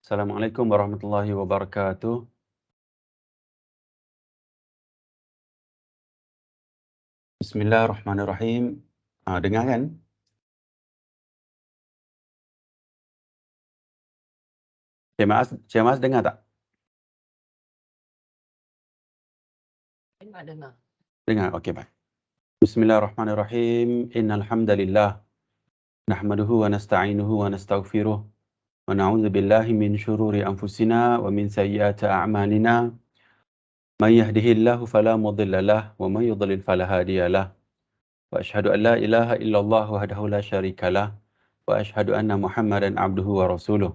Assalamualaikum warahmatullahi wabarakatuh. Bismillahirrahmanirrahim. Dengar kan? Cik Mas dengar tak? Dengar dengar. Dengar, okey baik. Bismillahirrahmanirrahim. Innal hamdalillah nahmaduhu wa nasta'inuhu wa nastaghfiruh wa na'udzu billahi min syururi anfusina wa min sayyiati a'malina. May yahdihillahu fala mudilla lahu wa may yudlil fala hadiyalah. Wa asyhadu an la ilaha illallah wahdahu la syarikalah wa asyhadu anna Muhammadan abduhu wa rasuluh.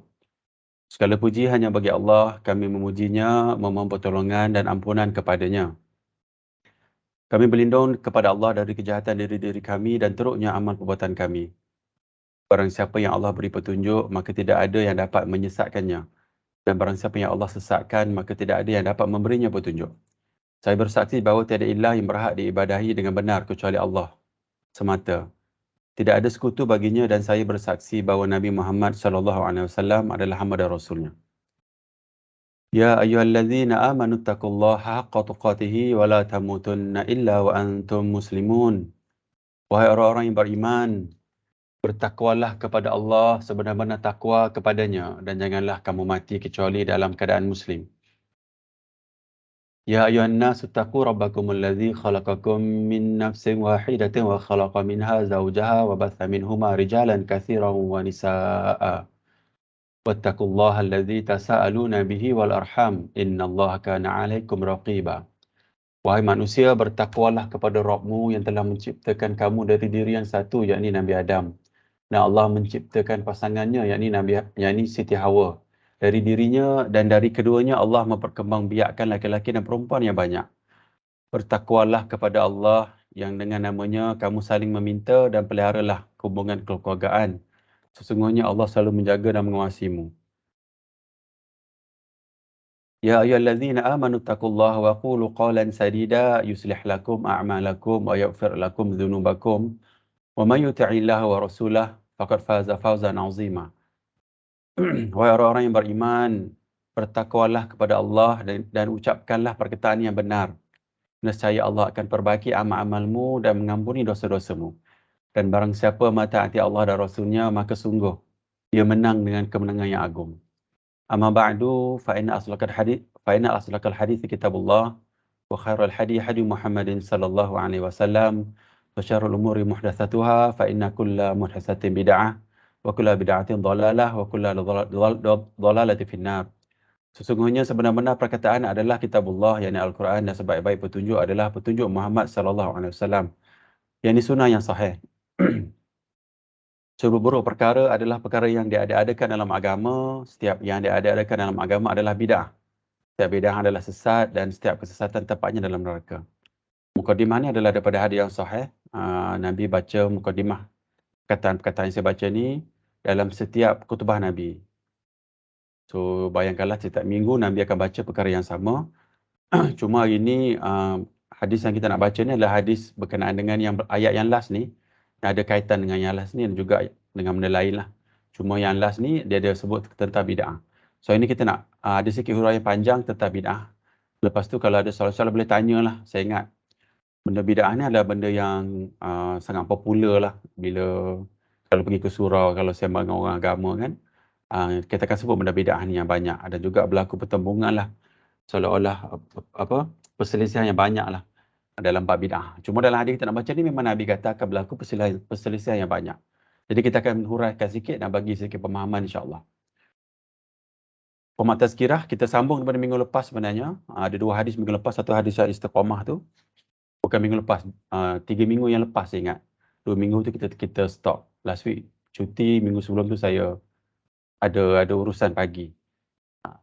Segala puji hanya bagi Allah, kami memujinya, memohon pertolongan dan ampunan kepadanya. Kami berlindung kepada Allah dari kejahatan diri-diri kami dan teruknya amal perbuatan kami. Barang siapa yang Allah beri petunjuk, maka tidak ada yang dapat menyesatkannya. Dan barang siapa yang Allah sesatkan, maka tidak ada yang dapat memberinya petunjuk. Saya bersaksi bahawa tiada ilah yang berhak diibadahi dengan benar kecuali Allah semata. Tidak ada sekutu baginya dan saya bersaksi bahawa Nabi Muhammad SAW adalah hamba dan Rasulnya. Ya ayyuhallazina amanu taqullaha haqqa tuqatih wa la tamutunna illa wa antum muslimun. Wahai orang-orang yang beriman, bertakwalah kepada Allah sebenar-benar takwa kepadanya dan janganlah kamu mati kecuali dalam keadaan muslim. Ya ayyuhan nasu taqu rabbakumul ladzi khalaqakum min nafsin wahidatin wa khalaqa minha zawjaha wa batha minhuma rijalan katsiran wa nisaa'a. Wattaqullaha alladzi tasaaluna bihi wal arham innallaha kana 'alaikum raqiba. Wahai manusia, bertakwalah kepada Rabbmu yang telah menciptakan kamu dari diri yang satu, yakni Nabi Adam. Dan Allah menciptakan pasangannya, yakni Siti Hawa. Dari dirinya dan dari keduanya Allah memperkembangbiakkan laki-laki dan perempuan yang banyak. Bertakwalah kepada Allah yang dengan namanya kamu saling meminta dan peliharalah hubungan kekeluargaan. Sesungguhnya Allah selalu menjaga dan mengawasimu. Ya ayyuhallazina amanu taqullaha wa qulu qawlan sadida yuslih lakum a'malakum wa yaghfir lakum dhunubakum wa may yuti'illaha wa rasulahu faqad faza fawzan 'azima. Wahai orang-orang yang beriman, bertakwalah kepada Allah dan ucapkanlah perkataan yang benar. Nescaya Allah akan perbaiki amal-amalmu dan mengampuni dosa-dosamu. Dan barang siapa mentaati Allah dan Rasulnya, maka sungguh ia menang dengan kemenangan yang agung. Amma ba'du fa inna asdaqal hadits kitabullah wa khairul hadi hadi Muhammadin sallallahu alaihi wasallam wa syarrul umuri muhdatsatuha fa inna kulla muhdatsatin bid'ah wa kulla bid'atin dhalalah wa kulla dhalalatin finnar. Sesungguhnya sebenar-benar perkataan adalah kitabullah, yakni Al-Quran, dan sebaik-baik petunjuk adalah petunjuk Muhammad sallallahu alaihi wasallam, yakni sunnah yang sahih. Seluruh perkara adalah perkara yang diada-adakan dalam agama. Setiap yang diada-adakan dalam agama adalah bid'ah. Setiap bid'ah adalah sesat dan setiap kesesatan tempatnya dalam neraka. Mukadimah ni adalah daripada hadis yang sahih. Nabi baca mukadimah perkataan-perkataan yang saya baca ni dalam setiap khutbah Nabi. So bayangkanlah setiap minggu Nabi akan baca perkara yang sama. Cuma hari ni hadis yang kita nak baca ni adalah hadis berkenaan dengan ayat yang last ni. Ada kaitan dengan yang last ni dan juga dengan benda lain lah. Cuma yang last ni dia ada sebut tentang bid'ah. So ini kita nak ada sikit huraian panjang tentang bid'ah. Lepas tu kalau ada soalan-soalan boleh tanyalah. Saya ingat benda bid'ah ni adalah benda yang sangat popular lah. Bila kalau pergi ke surau, kalau sembang dengan orang agama kan, kita akan sebut benda bid'ah ni yang banyak. Ada juga berlaku pertembungan lah. Seolah-olah perselisihan yang banyak lah dalam bab bid'ah. Cuma dalam hadis kita nak baca ni memang Nabi kata akan berlaku perselisihan yang banyak. Jadi kita akan huraikan sikit dan bagi sikit pemahaman insya-Allah. Format tazkirah kita sambung daripada minggu lepas sebenarnya. Ada dua hadis minggu lepas, satu hadis istiqamah tu. Bukan minggu lepas, 3 minggu yang lepas saya ingat. 2 minggu tu kita stop. Last week cuti, minggu sebelum tu saya ada urusan pagi.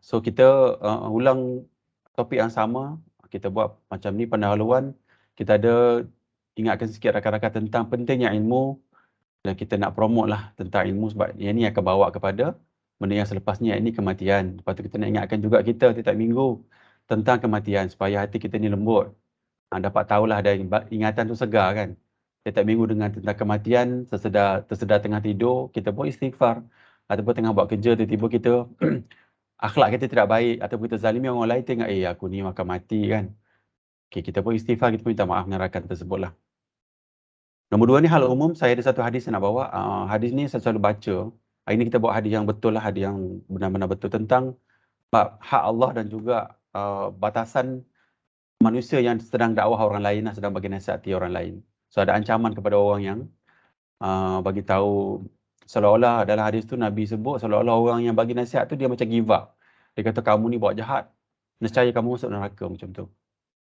So kita ulang topik yang sama. Kita buat macam ni pendahuluan. Kita ada ingatkan sikit rakan-rakan tentang pentingnya ilmu dan kita nak promote lah tentang ilmu sebab yang ni akan bawa kepada benda yang selepas ni, ini kematian. Lepas tu kita nak ingatkan juga kita setiap minggu tentang kematian supaya hati kita ni lembut. Dapat tahulah ada ingatan tu segar kan. Setiap minggu dengan tentang kematian, tersedar tengah tidur, kita buat istighfar. Ataupun tengah buat kerja, tiba-tiba kita akhlak kita tidak baik ataupun kita zalimi orang lain, tengok aku ni makan mati kan. Okay, kita pun istighfar, kita pun minta maaf dengan rakan tersebut lah. Nombor 2 ni hal umum, saya ada satu hadis yang nak bawa. Hadis ni saya selalu baca. Hari ni kita bawa hadis yang betul lah, hadis yang benar-benar betul tentang bab hak Allah dan juga batasan manusia yang sedang dakwah orang lain lah, sedang bagi nasihati orang lain. So ada ancaman kepada orang yang bagi tahu, seolah-olah dalam hadis tu Nabi sebut seolah-olah orang yang bagi nasihat tu dia macam give up. Dia kata kamu ni buat jahat, nescaya kamu masuk neraka, macam tu.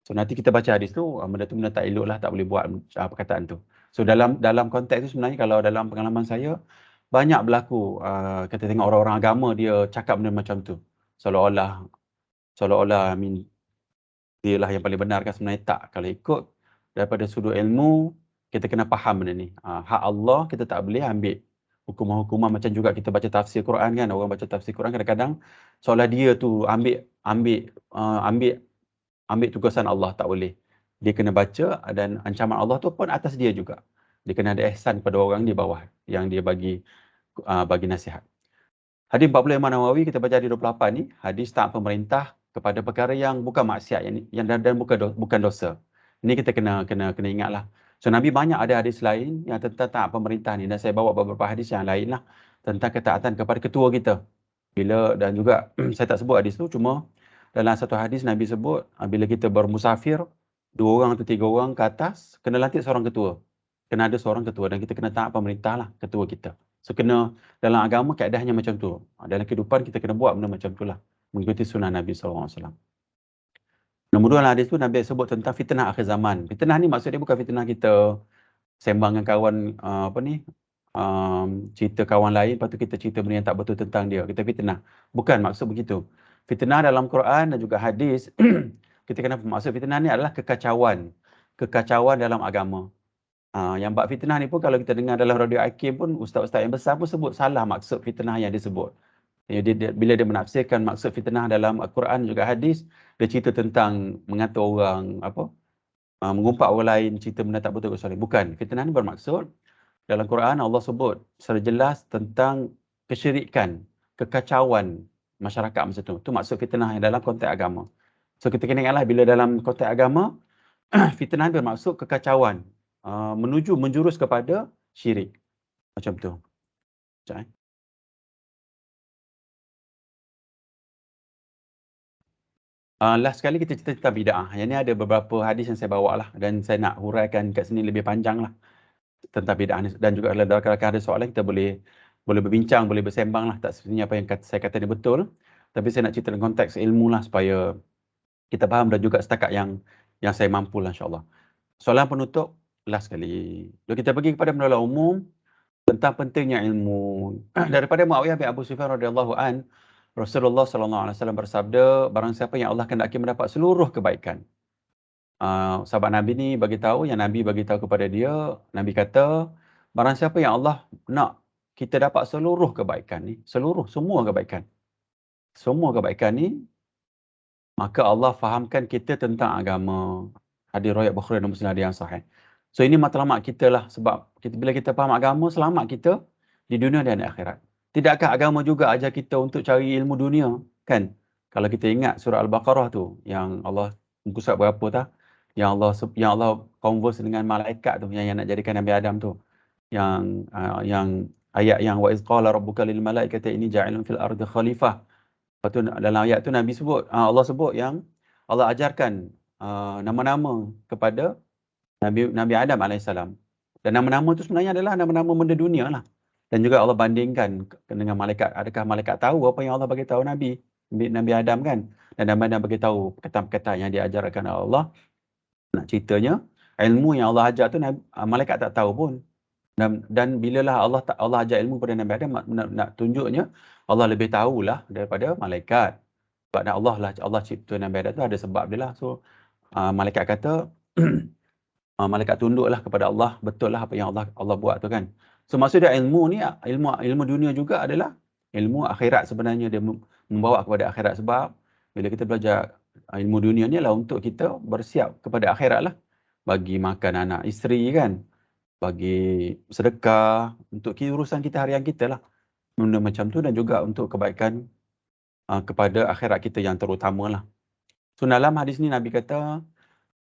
So nanti kita baca hadis tu, benda tu benda tak elok lah, tak boleh buat perkataan tu. So dalam konteks tu sebenarnya, kalau dalam pengalaman saya, banyak berlaku kita tengok orang-orang agama dia cakap benda macam tu. Seolah-olah dia lah yang paling benar, kan sebenarnya tak. Kalau ikut daripada sudut ilmu, kita kena faham benda ni. Hak Allah kita tak boleh ambil hukuman-hukuman, macam juga kita baca tafsir Quran kan. Orang baca tafsir Quran kadang-kadang seolah dia tu ambil tugasan Allah, tak boleh. Dia kena baca, dan ancaman Allah tu pun atas dia juga. Dia kena ada ihsan pada orang di bawah yang dia bagi nasihat. Hadis 40 Imam Nawawi, kita baca hadis 28 ni, hadis taat pemerintah kepada perkara yang bukan maksiat, yang dan bukan dosa. Ini kita kena ingatlah. So Nabi banyak ada hadis lain yang tentang taat pemerintah ni, dan saya bawa beberapa hadis yang lain lah tentang ketaatan kepada ketua kita. Dan juga saya tak sebut hadis tu, cuma dalam satu hadis Nabi sebut bila kita bermusafir 2 orang atau 3 orang ke atas, kena lantik seorang ketua. Kena ada seorang ketua, dan kita kena taat pemerintah lah, ketua kita. So kena, dalam agama keadaannya macam tu. Dalam kehidupan kita kena buat benda macam tu lah, mengikuti sunnah Nabi SAW. Nombor 2 lah hadis tu, Nabi sebut tentang fitnah akhir zaman. Fitnah ni maksudnya bukan fitnah kita sembang dengan kawan, cerita kawan lain, lepas tu kita cerita benda yang tak betul tentang dia, kita fitnah. Bukan maksud begitu. Fitnah dalam Quran dan juga hadis, kita kena maksud fitnah ni adalah kekacauan dalam agama. Yang bab fitnah ni pun, kalau kita dengar dalam radio Hakim pun, ustaz-ustaz yang besar pun sebut salah maksud fitnah yang disebut. Bila dia menafsirkan maksud fitnah dalam Al-Quran juga hadis, dia cerita tentang mengatur orang, mengumpat orang lain, cerita benda tak betul. Bukan. Fitnah ni bermaksud, dalam Quran Allah sebut secara jelas tentang kesyirikan, kekacauan masyarakat macam tu. Itu maksud fitnah yang dalam konteks agama. So kita kena ingatlah, bila dalam konteks agama, fitnah bermaksud kekacauan, menjurus kepada syirik. Macam tu. Sekejap, last sekali kita cerita tentang bid'ah. Yang ni ada beberapa hadis yang saya bawa lah, dan saya nak huraikan kat sini lebih panjang lah tentang bid'ah ni. Dan juga kalau ada soalan, kita boleh berbincang, boleh bersembang lah. Tak sebenarnya apa yang saya kata ni betul, tapi saya nak cerita dalam konteks ilmu lah, supaya kita faham, dan juga setakat yang saya mampu lah, insyaAllah. Soalan penutup last sekali. Lalu kita pergi kepada penolak umum tentang pentingnya ilmu. Daripada Muawiyah bin Abu Sufyan radhiyallahu an, Rasulullah sallallahu alaihi wasallam bersabda, barang siapa yang Allah kehendaki mendapat seluruh kebaikan. Sahabat Nabi ni bagi tahu, yang Nabi bagi tahu kepada dia, Nabi kata, barang siapa yang Allah nak kita dapat seluruh kebaikan ni, semua kebaikan ni, maka Allah fahamkan kita tentang agama. Hadis riwayat Bukhari dan Muslim, hadis yang sahih. So ini matlamat kita lah, sebab bila kita faham agama, selamat kita di dunia dan di akhirat. Tidakkah agama juga ajar kita untuk cari ilmu dunia, kan? Kalau kita ingat surah Al-Baqarah tu, yang Allah, muka surat berapa tak? Yang Allah converse dengan malaikat tu, yang nak jadikan Nabi Adam tu. Yang ayat yang wa iz qala rabbuka lil malaikati inni ja'ilun fil ardi khalifah. Lepas tu dalam ayat tu Nabi sebut, Allah sebut yang Allah ajarkan nama-nama kepada Nabi Adam AS. Dan nama-nama tu sebenarnya adalah nama-nama benda dunia lah. Dan juga Allah bandingkan dengan malaikat. Adakah malaikat tahu apa yang Allah bagi tahu Nabi Adam kan? Dan Nabi Adam bagi tahu perkataan-perkataan yang diajarkan oleh Allah. Nak ceritanya, ilmu yang Allah ajar tu malaikat tak tahu pun. Dan bilalah Allah ajar ilmu pada Nabi Adam, nak tunjuknya Allah lebih tahulah daripada malaikat. Sebab Allah cipta Nabi Adam tu ada sebab dia lah. So malaikat kata malaikat tunduklah kepada Allah, betul lah apa yang Allah buat tu kan. So maksudnya ilmu ni, ilmu dunia juga adalah ilmu akhirat sebenarnya. Dia membawa kepada akhirat, sebab bila kita belajar ilmu dunia ni lah untuk kita bersiap kepada akhirat lah. Bagi makan anak isteri kan, bagi sedekah, untuk urusan kita harian kita lah. Benda macam tu, dan juga untuk kebaikan kepada akhirat kita yang terutamalah. So dalam hadis ni Nabi kata,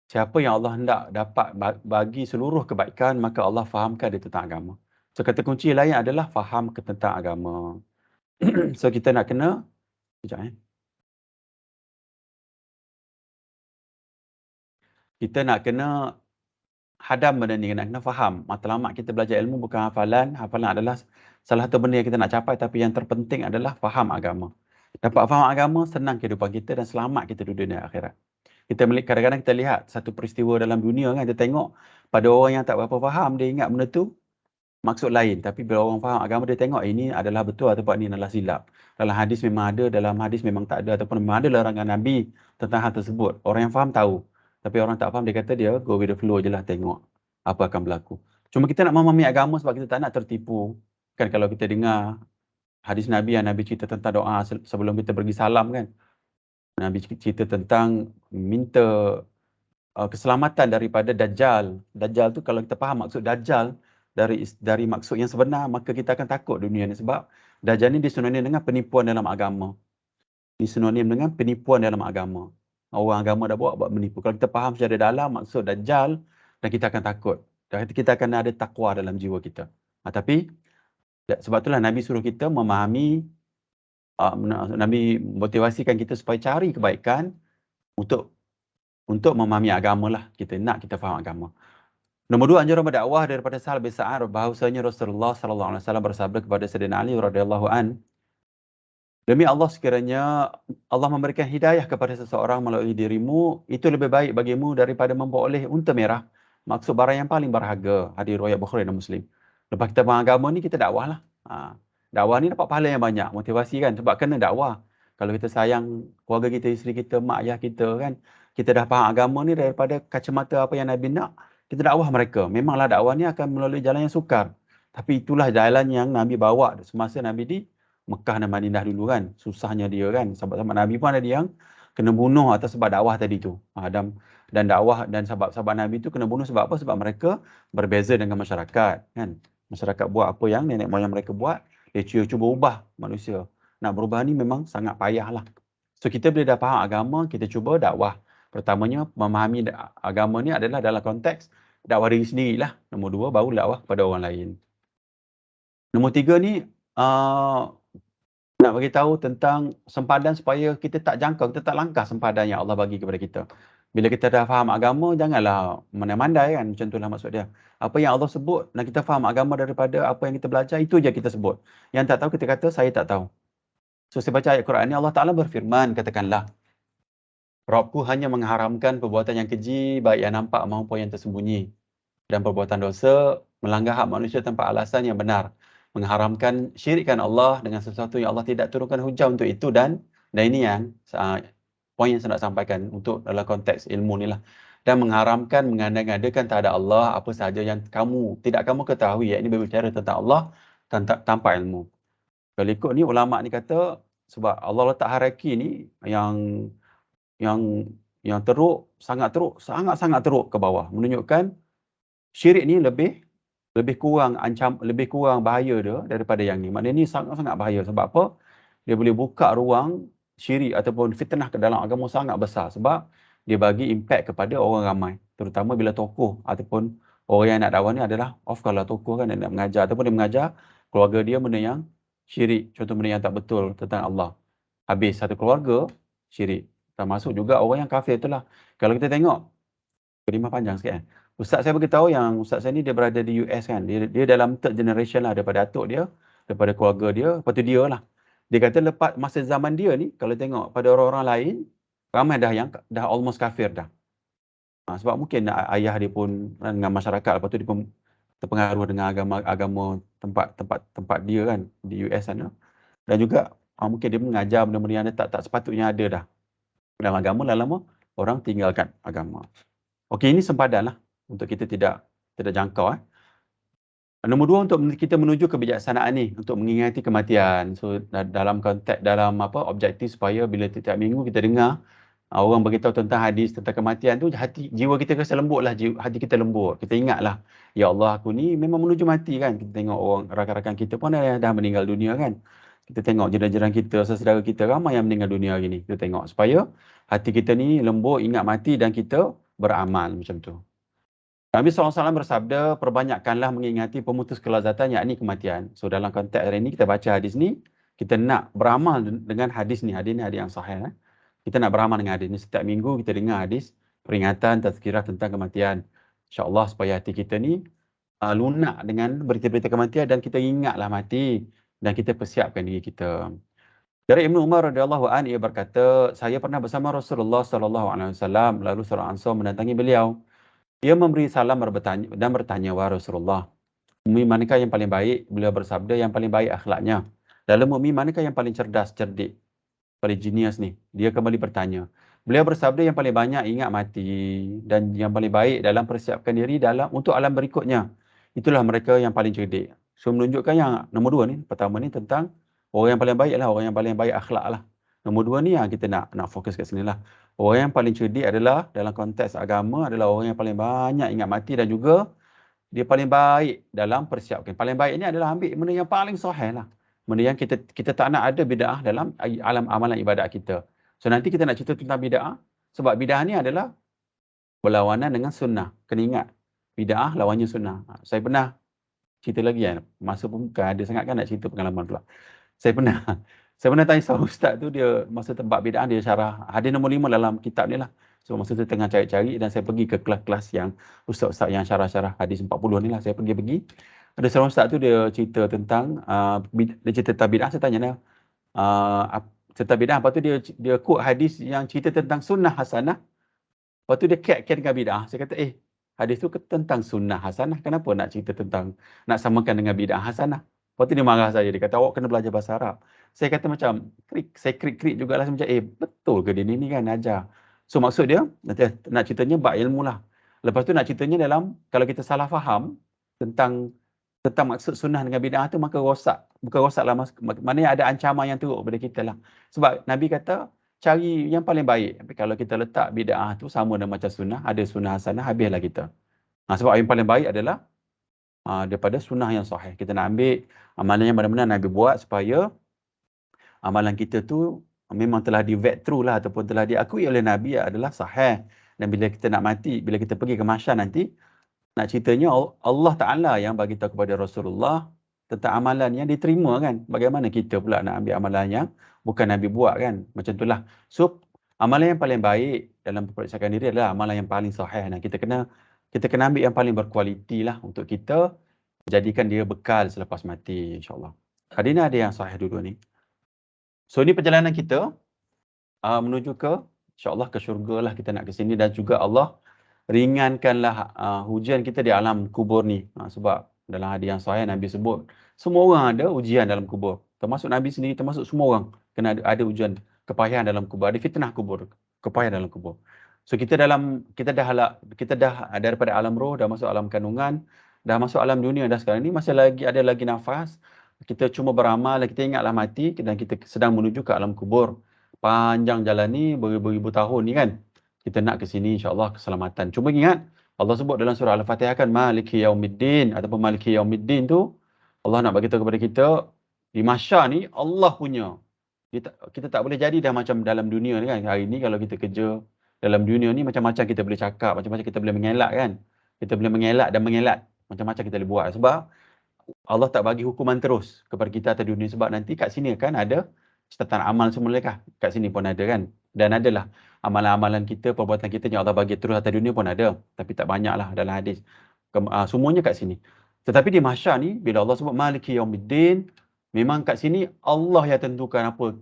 siapa yang Allah hendak dapat bagi seluruh kebaikan, maka Allah fahamkan dia tentang agama. So kata kunci lain adalah faham tentang agama. So kita nak kena, sekejap kita nak kena hadam benda ni, nak kena faham. Matlamat kita belajar ilmu bukan hafalan. Hafalan adalah salah satu benda yang kita nak capai, tapi yang terpenting adalah faham agama. Dapat faham agama, senang kehidupan kita dan selamat kita di dunia akhirat. Kita kadang-kadang kita lihat satu peristiwa dalam dunia kan, kita tengok pada orang yang tak berapa faham, dia ingat benda tu maksud lain. Tapi bila orang faham agama, dia tengok ini adalah betul ataupun ini adalah silap. Dalam hadis memang ada, dalam hadis memang tak ada, ataupun memang ada larangan Nabi tentang hal tersebut. Orang yang faham tahu. Tapi orang tak faham, dia kata dia go with the flow je lah, tengok apa akan berlaku. Cuma kita nak memahami agama sebab kita tak nak tertipu. Kan kalau kita dengar hadis Nabi yang Nabi cerita tentang doa sebelum kita pergi salam kan. Nabi cerita tentang minta keselamatan daripada Dajjal. Dajjal tu kalau kita faham maksud Dajjal dari maksud yang sebenar, maka kita akan takut dunia ni. Sebab Dajjal ni disinonim dengan penipuan dalam agama. Disinonim dengan penipuan dalam agama. Orang agama dah buat menipu. Kalau kita faham secara dalam maksud Dajjal, dan kita akan takut. Dan kita akan ada takwa dalam jiwa kita. Tapi sebab itulah Nabi suruh kita memahami, Nabi motivasikan kita supaya cari kebaikan untuk memahami agama lah. Kita faham agama. Nombor 2, anjuran berdakwah daripada Sahal bin Sa'ad bahawasanya Rasulullah sallallahu alaihi wasallam bersabda kepada Sayyidina Ali radhiyallahu an, demi Allah, sekiranya Allah memberikan hidayah kepada seseorang melalui dirimu, itu lebih baik bagimu daripada memperoleh unta merah. Maksud barang yang paling berharga. Hadis riwayat Bukhari dan Muslim. Lepas kita faham agama ni, kita dakwah lah. Dakwah ni dapat pahala yang banyak, motivasi kan. Sebab kena dakwah. Kalau kita sayang keluarga kita, isteri kita, mak ayah kita kan, kita dah faham agama ni daripada kacamata apa yang Nabi nak, kita dakwah mereka. Memanglah dakwah ni akan melalui jalan yang sukar. Tapi itulah jalan yang Nabi bawa semasa Nabi di Mekah dan Madinah dulu kan. Susahnya dia kan. Sahabat-sahabat Nabi pun ada yang kena bunuh atas sebab dakwah tadi tu. Dan dakwah dan sahabat-sahabat Nabi tu kena bunuh sebab apa? Sebab mereka berbeza dengan masyarakat kan. Masyarakat buat apa yang nenek moyang mereka buat, dia cuba ubah manusia. Nak berubah ni memang sangat payah lah. So kita bila dah faham agama, kita cuba dakwah. Pertamanya, memahami agama ni adalah dalam konteks dakwah diri sendiri lah. Nombor 2, baru dakwah kepada orang lain. Nombor 3 ni, nak bagi tahu tentang sempadan supaya kita tak jangkau, kita tak langkah sempadan yang Allah bagi kepada kita. Bila kita dah faham agama, janganlah mandai-mandai kan. Macam itulah maksud dia. Apa yang Allah sebut dan kita faham agama daripada apa yang kita belajar, itu je kita sebut. Yang tak tahu, kita kata, saya tak tahu. So, saya baca ayat Quran ni, Allah Ta'ala berfirman, katakanlah, Rabbku hanya mengharamkan perbuatan yang keji, baik yang nampak maupun yang tersembunyi. Dan perbuatan dosa, melanggar hak manusia tanpa alasan yang benar. Mengharamkan syirikkan Allah dengan sesuatu yang Allah tidak turunkan hujah untuk itu. Dan ini yang poin yang saya nak sampaikan untuk dalam konteks ilmu ni lah. Dan mengharamkan mengandang-andangkan tak ada Allah apa sahaja yang tidak kamu ketahui. Ini berbicara tentang Allah tanpa ilmu. Kalau ikut ni, ulama' ni kata, sebab Allah letak hierarki ni yang teruk, sangat-sangat teruk ke bawah. Menunjukkan syirik ni lebih kurang bahaya dia daripada yang ni. Maknanya ni sangat-sangat bahaya. Sebab apa? Dia boleh buka ruang syirik ataupun fitnah ke dalam agama sangat besar. Sebab dia bagi impact kepada orang ramai. Terutama bila tokoh ataupun orang yang nak dakwah ni adalah, kalau tokoh kan, dia nak mengajar ataupun dia mengajar keluarga dia benda yang syirik. Contoh benda yang tak betul tentang Allah. Habis satu keluarga syirik. Termasuk juga orang yang kafir itulah. Kalau kita tengok, kelimah panjang sikit kan. Ustaz saya beritahu yang ustaz saya ni dia berada di US kan. Dia dalam third generation lah, daripada atuk dia, daripada keluarga dia, lepas tu dia lah. Dia kata lepas masa zaman dia ni, kalau tengok pada orang-orang lain, ramai dah yang dah almost kafir dah. Sebab mungkin ayah dia pun dengan masyarakat, lepas tu dia pun terpengaruh dengan agama tempat dia kan, di US sana. Dan juga mungkin dia mengajar benda-benda yang tak sepatutnya ada dah dalam agama, lama-lama orang tinggalkan agama. Okey, ini sempadan lah untuk kita tidak jangkau. Nombor 2, untuk kita menuju kebijaksanaan ni, untuk mengingati kematian. So dalam konteks, objektif supaya bila setiap minggu kita dengar orang beritahu tentang hadis tentang kematian tu, jiwa kita rasa lembut lah, hati kita lembut. Kita ingatlah, ya Allah, aku ni memang menuju mati kan. Kita tengok orang rakan-rakan kita pun dah meninggal dunia kan. Kita tengok jiran-jiran kita, saudara kita ramai yang meninggal dunia hari ni. Kita tengok supaya hati kita ni lembut, ingat mati dan kita beramal macam tu. Nabi SAW bersabda, perbanyakkanlah mengingati pemutus kelazatan, yakni kematian. So dalam konteks hari ni kita baca hadis ni, kita nak beramal dengan hadis ni. Hadis ni hadis yang sahih. Kita nak beramal dengan hadis ni. Setiap minggu kita dengar hadis peringatan, tazkirah tentang kematian. InsyaAllah supaya hati kita ni lunak dengan berita-berita kematian dan kita ingatlah mati dan kita persiapkan diri kita. Dari Ibnu Umar radhiyallahu anhu, ia berkata, saya pernah bersama Rasulullah sallallahu alaihi wasallam, lalu seorang Ansar mendatangi beliau. Ia memberi salam dan bertanya, wahai Rasulullah, mukmin manakah yang paling baik? Beliau bersabda, yang paling baik akhlaknya. Lalu mukmin manakah yang paling cerdas, cerdik, paling genius ni? Dia kembali bertanya. Beliau bersabda, yang paling banyak ingat mati dan yang paling baik dalam persiapkan diri untuk alam berikutnya. Itulah mereka yang paling cerdik. So menunjukkan yang nombor 2 ni, pertama ni tentang orang yang paling baik lah, orang yang paling baik akhlak lah. Nombor 2 ni yang kita nak fokus kat sini lah. Orang yang paling cerdik adalah dalam konteks agama adalah orang yang paling banyak ingat mati dan juga dia paling baik dalam persiapkan. Paling baik ni adalah ambil benda yang paling sahih lah. Benda yang kita tak nak ada bid'ah dalam alam amalan ibadat kita. So nanti kita nak cerita tentang bid'ah sebab bid'ah ni adalah berlawanan dengan sunnah. Kena ingat, bid'ah lawannya sunnah. Saya pernah cerita lagi kan, masa pun bukan ada sangat kan nak cerita pengalaman pula. Saya pernah tanya seorang ustaz tu, dia masa tempat bid'ah dia syarah hadis nombor 5 dalam kitab ni lah. So masa tu tengah cari-cari dan saya pergi ke kelas-kelas yang ustaz-ustaz yang syarah-syarah hadis 40 ni lah. Saya pergi. Ada seorang ustaz tu dia cerita tentang dia cerita tentang bid'ah. Saya tanya dia tentang bid'ah, lepas tu dia quote hadis yang cerita tentang sunnah hasanah. Lepas tu dia kaitkan dengan bid'ah. Saya kata, hadis tu tentang sunnah hasanah, kenapa nak cerita tentang, nak samakan dengan bid'ah hasanah? Lepas tu dia marah saya, dia kata, awak kena belajar bahasa Arab. Saya kata macam, saya krik jugalah, saya macam, betul ke dia ni kan ajar? So maksud dia, nak ceritanya bab ilmu lah. Lepas tu nak ceritanya dalam, kalau kita salah faham tentang maksud sunnah dengan bid'ah tu, maka rosak. Bukan rosak lah, maknanya ada ancaman yang teruk pada kita lah. Sebab Nabi kata, cari yang paling baik. Tapi kalau kita letak bid'ah tu sama dengan macam sunnah, ada sunnah hasanah, habislah kita. Sebab yang paling baik adalah daripada sunnah yang sahih. Kita nak ambil amalan yang benar-benar Nabi buat supaya amalan kita tu memang telah di-vet through lah ataupun telah diakui oleh Nabi adalah sahih. Dan bila kita nak mati, bila kita pergi ke mahsyar nanti, nak ceritanya Allah Ta'ala yang bagi tahu kepada Rasulullah tentang amalan yang diterima kan. Bagaimana kita pula nak ambil amalan yang bukan Nabi buat kan. Macam itulah. So, amalan yang paling baik dalam mempersiapkan diri adalah amalan yang paling sahih. Nah, kita kena ambil yang paling berkualiti lah untuk kita jadikan dia bekal selepas mati, insyaAllah. Hari ni ada yang sahih dulu ni. So, ini perjalanan kita menuju ke, insyaAllah ke syurga lah kita nak ke sini. Dan juga Allah ringankanlah hujan kita di alam kubur ni. Sebab dalam hadis yang sahih Nabi sebut, semua orang ada ujian dalam kubur. Termasuk Nabi sendiri, termasuk semua orang kena ada ujian, kepayahan dalam kubur. Ada fitnah kubur, kepayahan dalam kubur. So kita dah daripada alam roh, dah masuk alam kandungan, dah masuk alam dunia, dah sekarang ni masih ada lagi nafas. Kita cuma beramal, kita ingatlah mati dan kita sedang menuju ke alam kubur. Panjang jalan ni, beribu-ribu tahun ni kan. Kita nak ke sini insya-Allah keselamatan. Cuma ingat Allah sebut dalam surah Al-Fatihah kan, Maliki Yaumiddin ataupun Maliki Yaumiddin tu Allah nak bagi tahu kepada kita di mahsyar ni Allah punya. Kita tak boleh jadi dah macam dalam dunia ni kan. Hari ni kalau kita kerja dalam dunia ni macam-macam kita boleh cakap, macam-macam kita boleh mengelak kan. Kita boleh mengelak dan mengelat. Macam-macam kita boleh buat sebab Allah tak bagi hukuman terus kepada kita atas dunia sebab nanti kat sini kan ada catatan amal semula kah? Kat sini pun ada kan. Dan adalah amalan-amalan kita, perbuatan kita yang Allah bagi terus atas dunia pun ada. Tapi tak banyak lah dalam hadis. Semuanya kat sini. Tetapi di mahsyar ni, bila Allah sebut Maliki Yaumiddin, memang kat sini Allah yang tentukan apa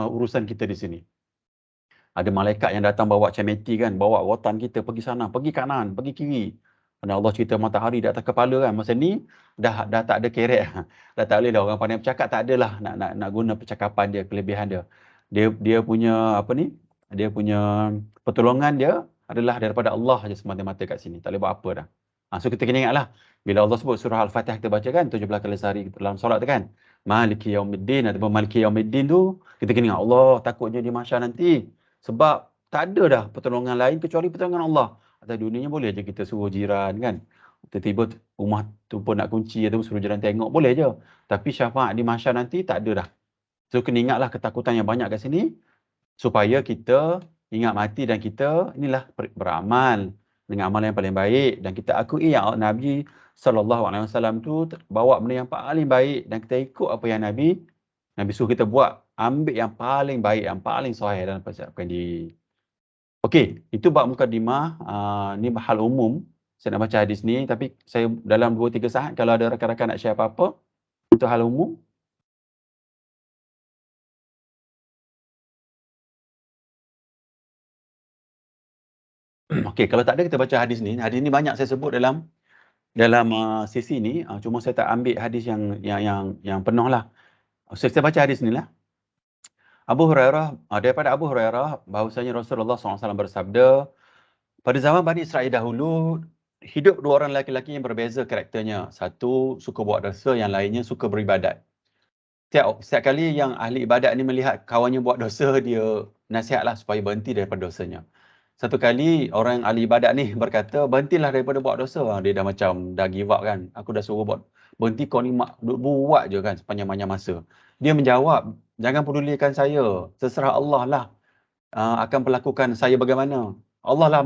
urusan kita di sini. Ada malaikat yang datang bawa cemeti kan, bawa rotan kita pergi sana, pergi kanan, pergi kiri. Dan Allah cerita matahari di atas kepala kan. Masa ni dah tak ada kerek. Dah tak boleh dah orang pandai bercakap, tak adalah nak guna percakapan dia, kelebihan dia. Dia punya apa ni? Dia punya pertolongan dia adalah daripada Allah saja semata-mata kat sini. Tak boleh buat apa dah. So kita kena ingatlah bila Allah sebut surah Al-Fatihah kita baca kan 17 kali sehari dalam solat tu kan. Maliki Yaumiddin ataupun Maliki Yaumiddin tu kita kena ingat Allah takutnya di mahsyar nanti. Sebab tak ada dah pertolongan lain kecuali pertolongan Allah. Atas dunianya boleh je kita suruh jiran kan. Tiba-tiba rumah tu pun nak kunci atau suruh jiran tengok boleh je. Tapi syafaat di mahsyar nanti tak ada dah. So kena ingatlah ketakutan yang banyak kat sini supaya kita ingat mati dan kita inilah beramal dengan amalan yang paling baik dan kita akui yang Nabi SAW tu bawa benda yang paling baik dan kita ikut apa yang Nabi suruh kita buat, ambil yang paling baik, yang paling sahih dalam persiapkan diri. Okey, itu bab mukadimah. Ni hal umum. Saya nak baca hadis ni tapi saya dalam 2-3 saat kalau ada rakan-rakan nak share apa-apa untuk hal umum. Okey, kalau tak ada kita baca hadis ni. Hadis ni banyak saya sebut dalam sesi ni. Cuma saya tak ambil hadis yang penuh lah. So, saya baca hadis ni lah. Daripada Abu Hurairah bahawasanya Rasulullah SAW bersabda, pada zaman Bani Israel dahulu, hidup dua orang lelaki-lelaki yang berbeza karakternya. Satu suka buat dosa, yang lainnya suka beribadat. Setiap kali yang ahli ibadat ni melihat kawannya buat dosa, dia nasihatlah supaya berhenti daripada dosanya. Satu kali orang yang ahli ibadat ni berkata, berhentilah daripada buat dosa. Dia dah macam dah give up kan. Aku dah suruh berhenti, kau ni buat je kan sepanjang-panjang masa. Dia menjawab, jangan pedulikan saya. Terserah Allah lah akan perlakukan saya bagaimana. Allah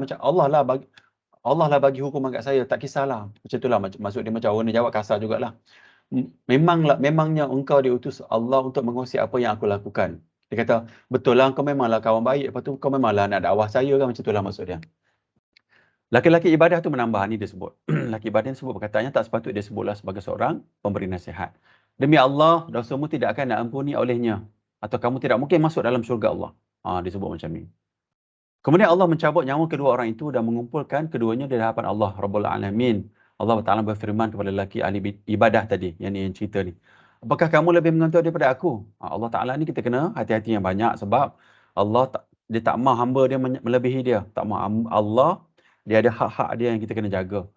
lah bagi hukuman kat saya, tak kisahlah. Macam itulah maksud dia, macam orang ni jawab kasar jugalah. Memangnya engkau diutus Allah untuk menguasai apa yang aku lakukan. Dia kata, betul lah, kau memanglah kawan baik. Lepas tu kau memanglah nak dakwah saya kan, macam itulah maksud dia. Laki-laki ibadah tu menambah, ni dia sebut. Laki ibadah ni sebut perkataannya tak sepatutnya dia sebutlah sebagai seorang pemberi nasihat. Demi Allah, dosamu tidak akan diampuni olehnya. Atau kamu tidak mungkin masuk dalam syurga Allah. Dia sebut macam ni. Kemudian Allah mencabut nyawa kedua orang itu dan mengumpulkan keduanya di hadapan Allah Rabbul Alamin. Allah Ta'ala berfirman kepada lelaki ahli ibadah tadi, yang cerita ni. Apakah kamu lebih mengantuk daripada aku? Allah Ta'ala ni kita kena hati-hati yang banyak sebab dia tak mahu hamba dia melebihi dia. Tak mahu Allah, dia ada hak-hak dia yang kita kena jaga.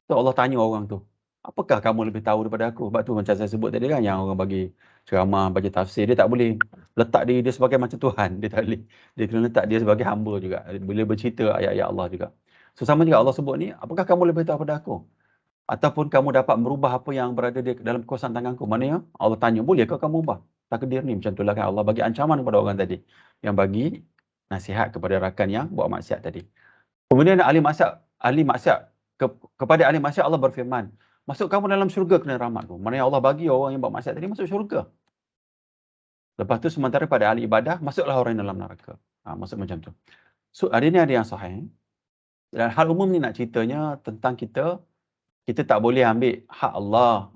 So Allah tanya orang tu, apakah kamu lebih tahu daripada aku? Sebab tu macam saya sebut tadi kan, yang orang bagi ceramah, baca tafsir, dia tak boleh letak diri dia sebagai macam Tuhan. Dia tak boleh. Dia kena letak dia sebagai hamba juga. Bila bercerita ayat-ayat Allah juga. So sama juga Allah sebut ni, apakah kamu lebih tahu daripada aku? Ataupun kamu dapat merubah apa yang berada di dalam kekuasaan tanganku. Maknanya Allah tanya, bolehkah kamu ubah takdir ni? Macam itulah kan Allah bagi ancaman kepada orang tadi. Yang bagi nasihat kepada rakan yang buat maksiat tadi. Kemudian ahli maksiat kepada ahli maksiat Allah berfirman, masuk kamu dalam syurga kena rahmatku. Maknanya Allah bagi orang yang buat maksiat tadi masuk syurga. Lepas tu sementara pada ahli ibadah, masuklah orang yang dalam neraka. Maksud macam tu. So ada ni ada yang sahih. Dan hal umum ni nak ceritanya tentang kita tak boleh ambil hak Allah.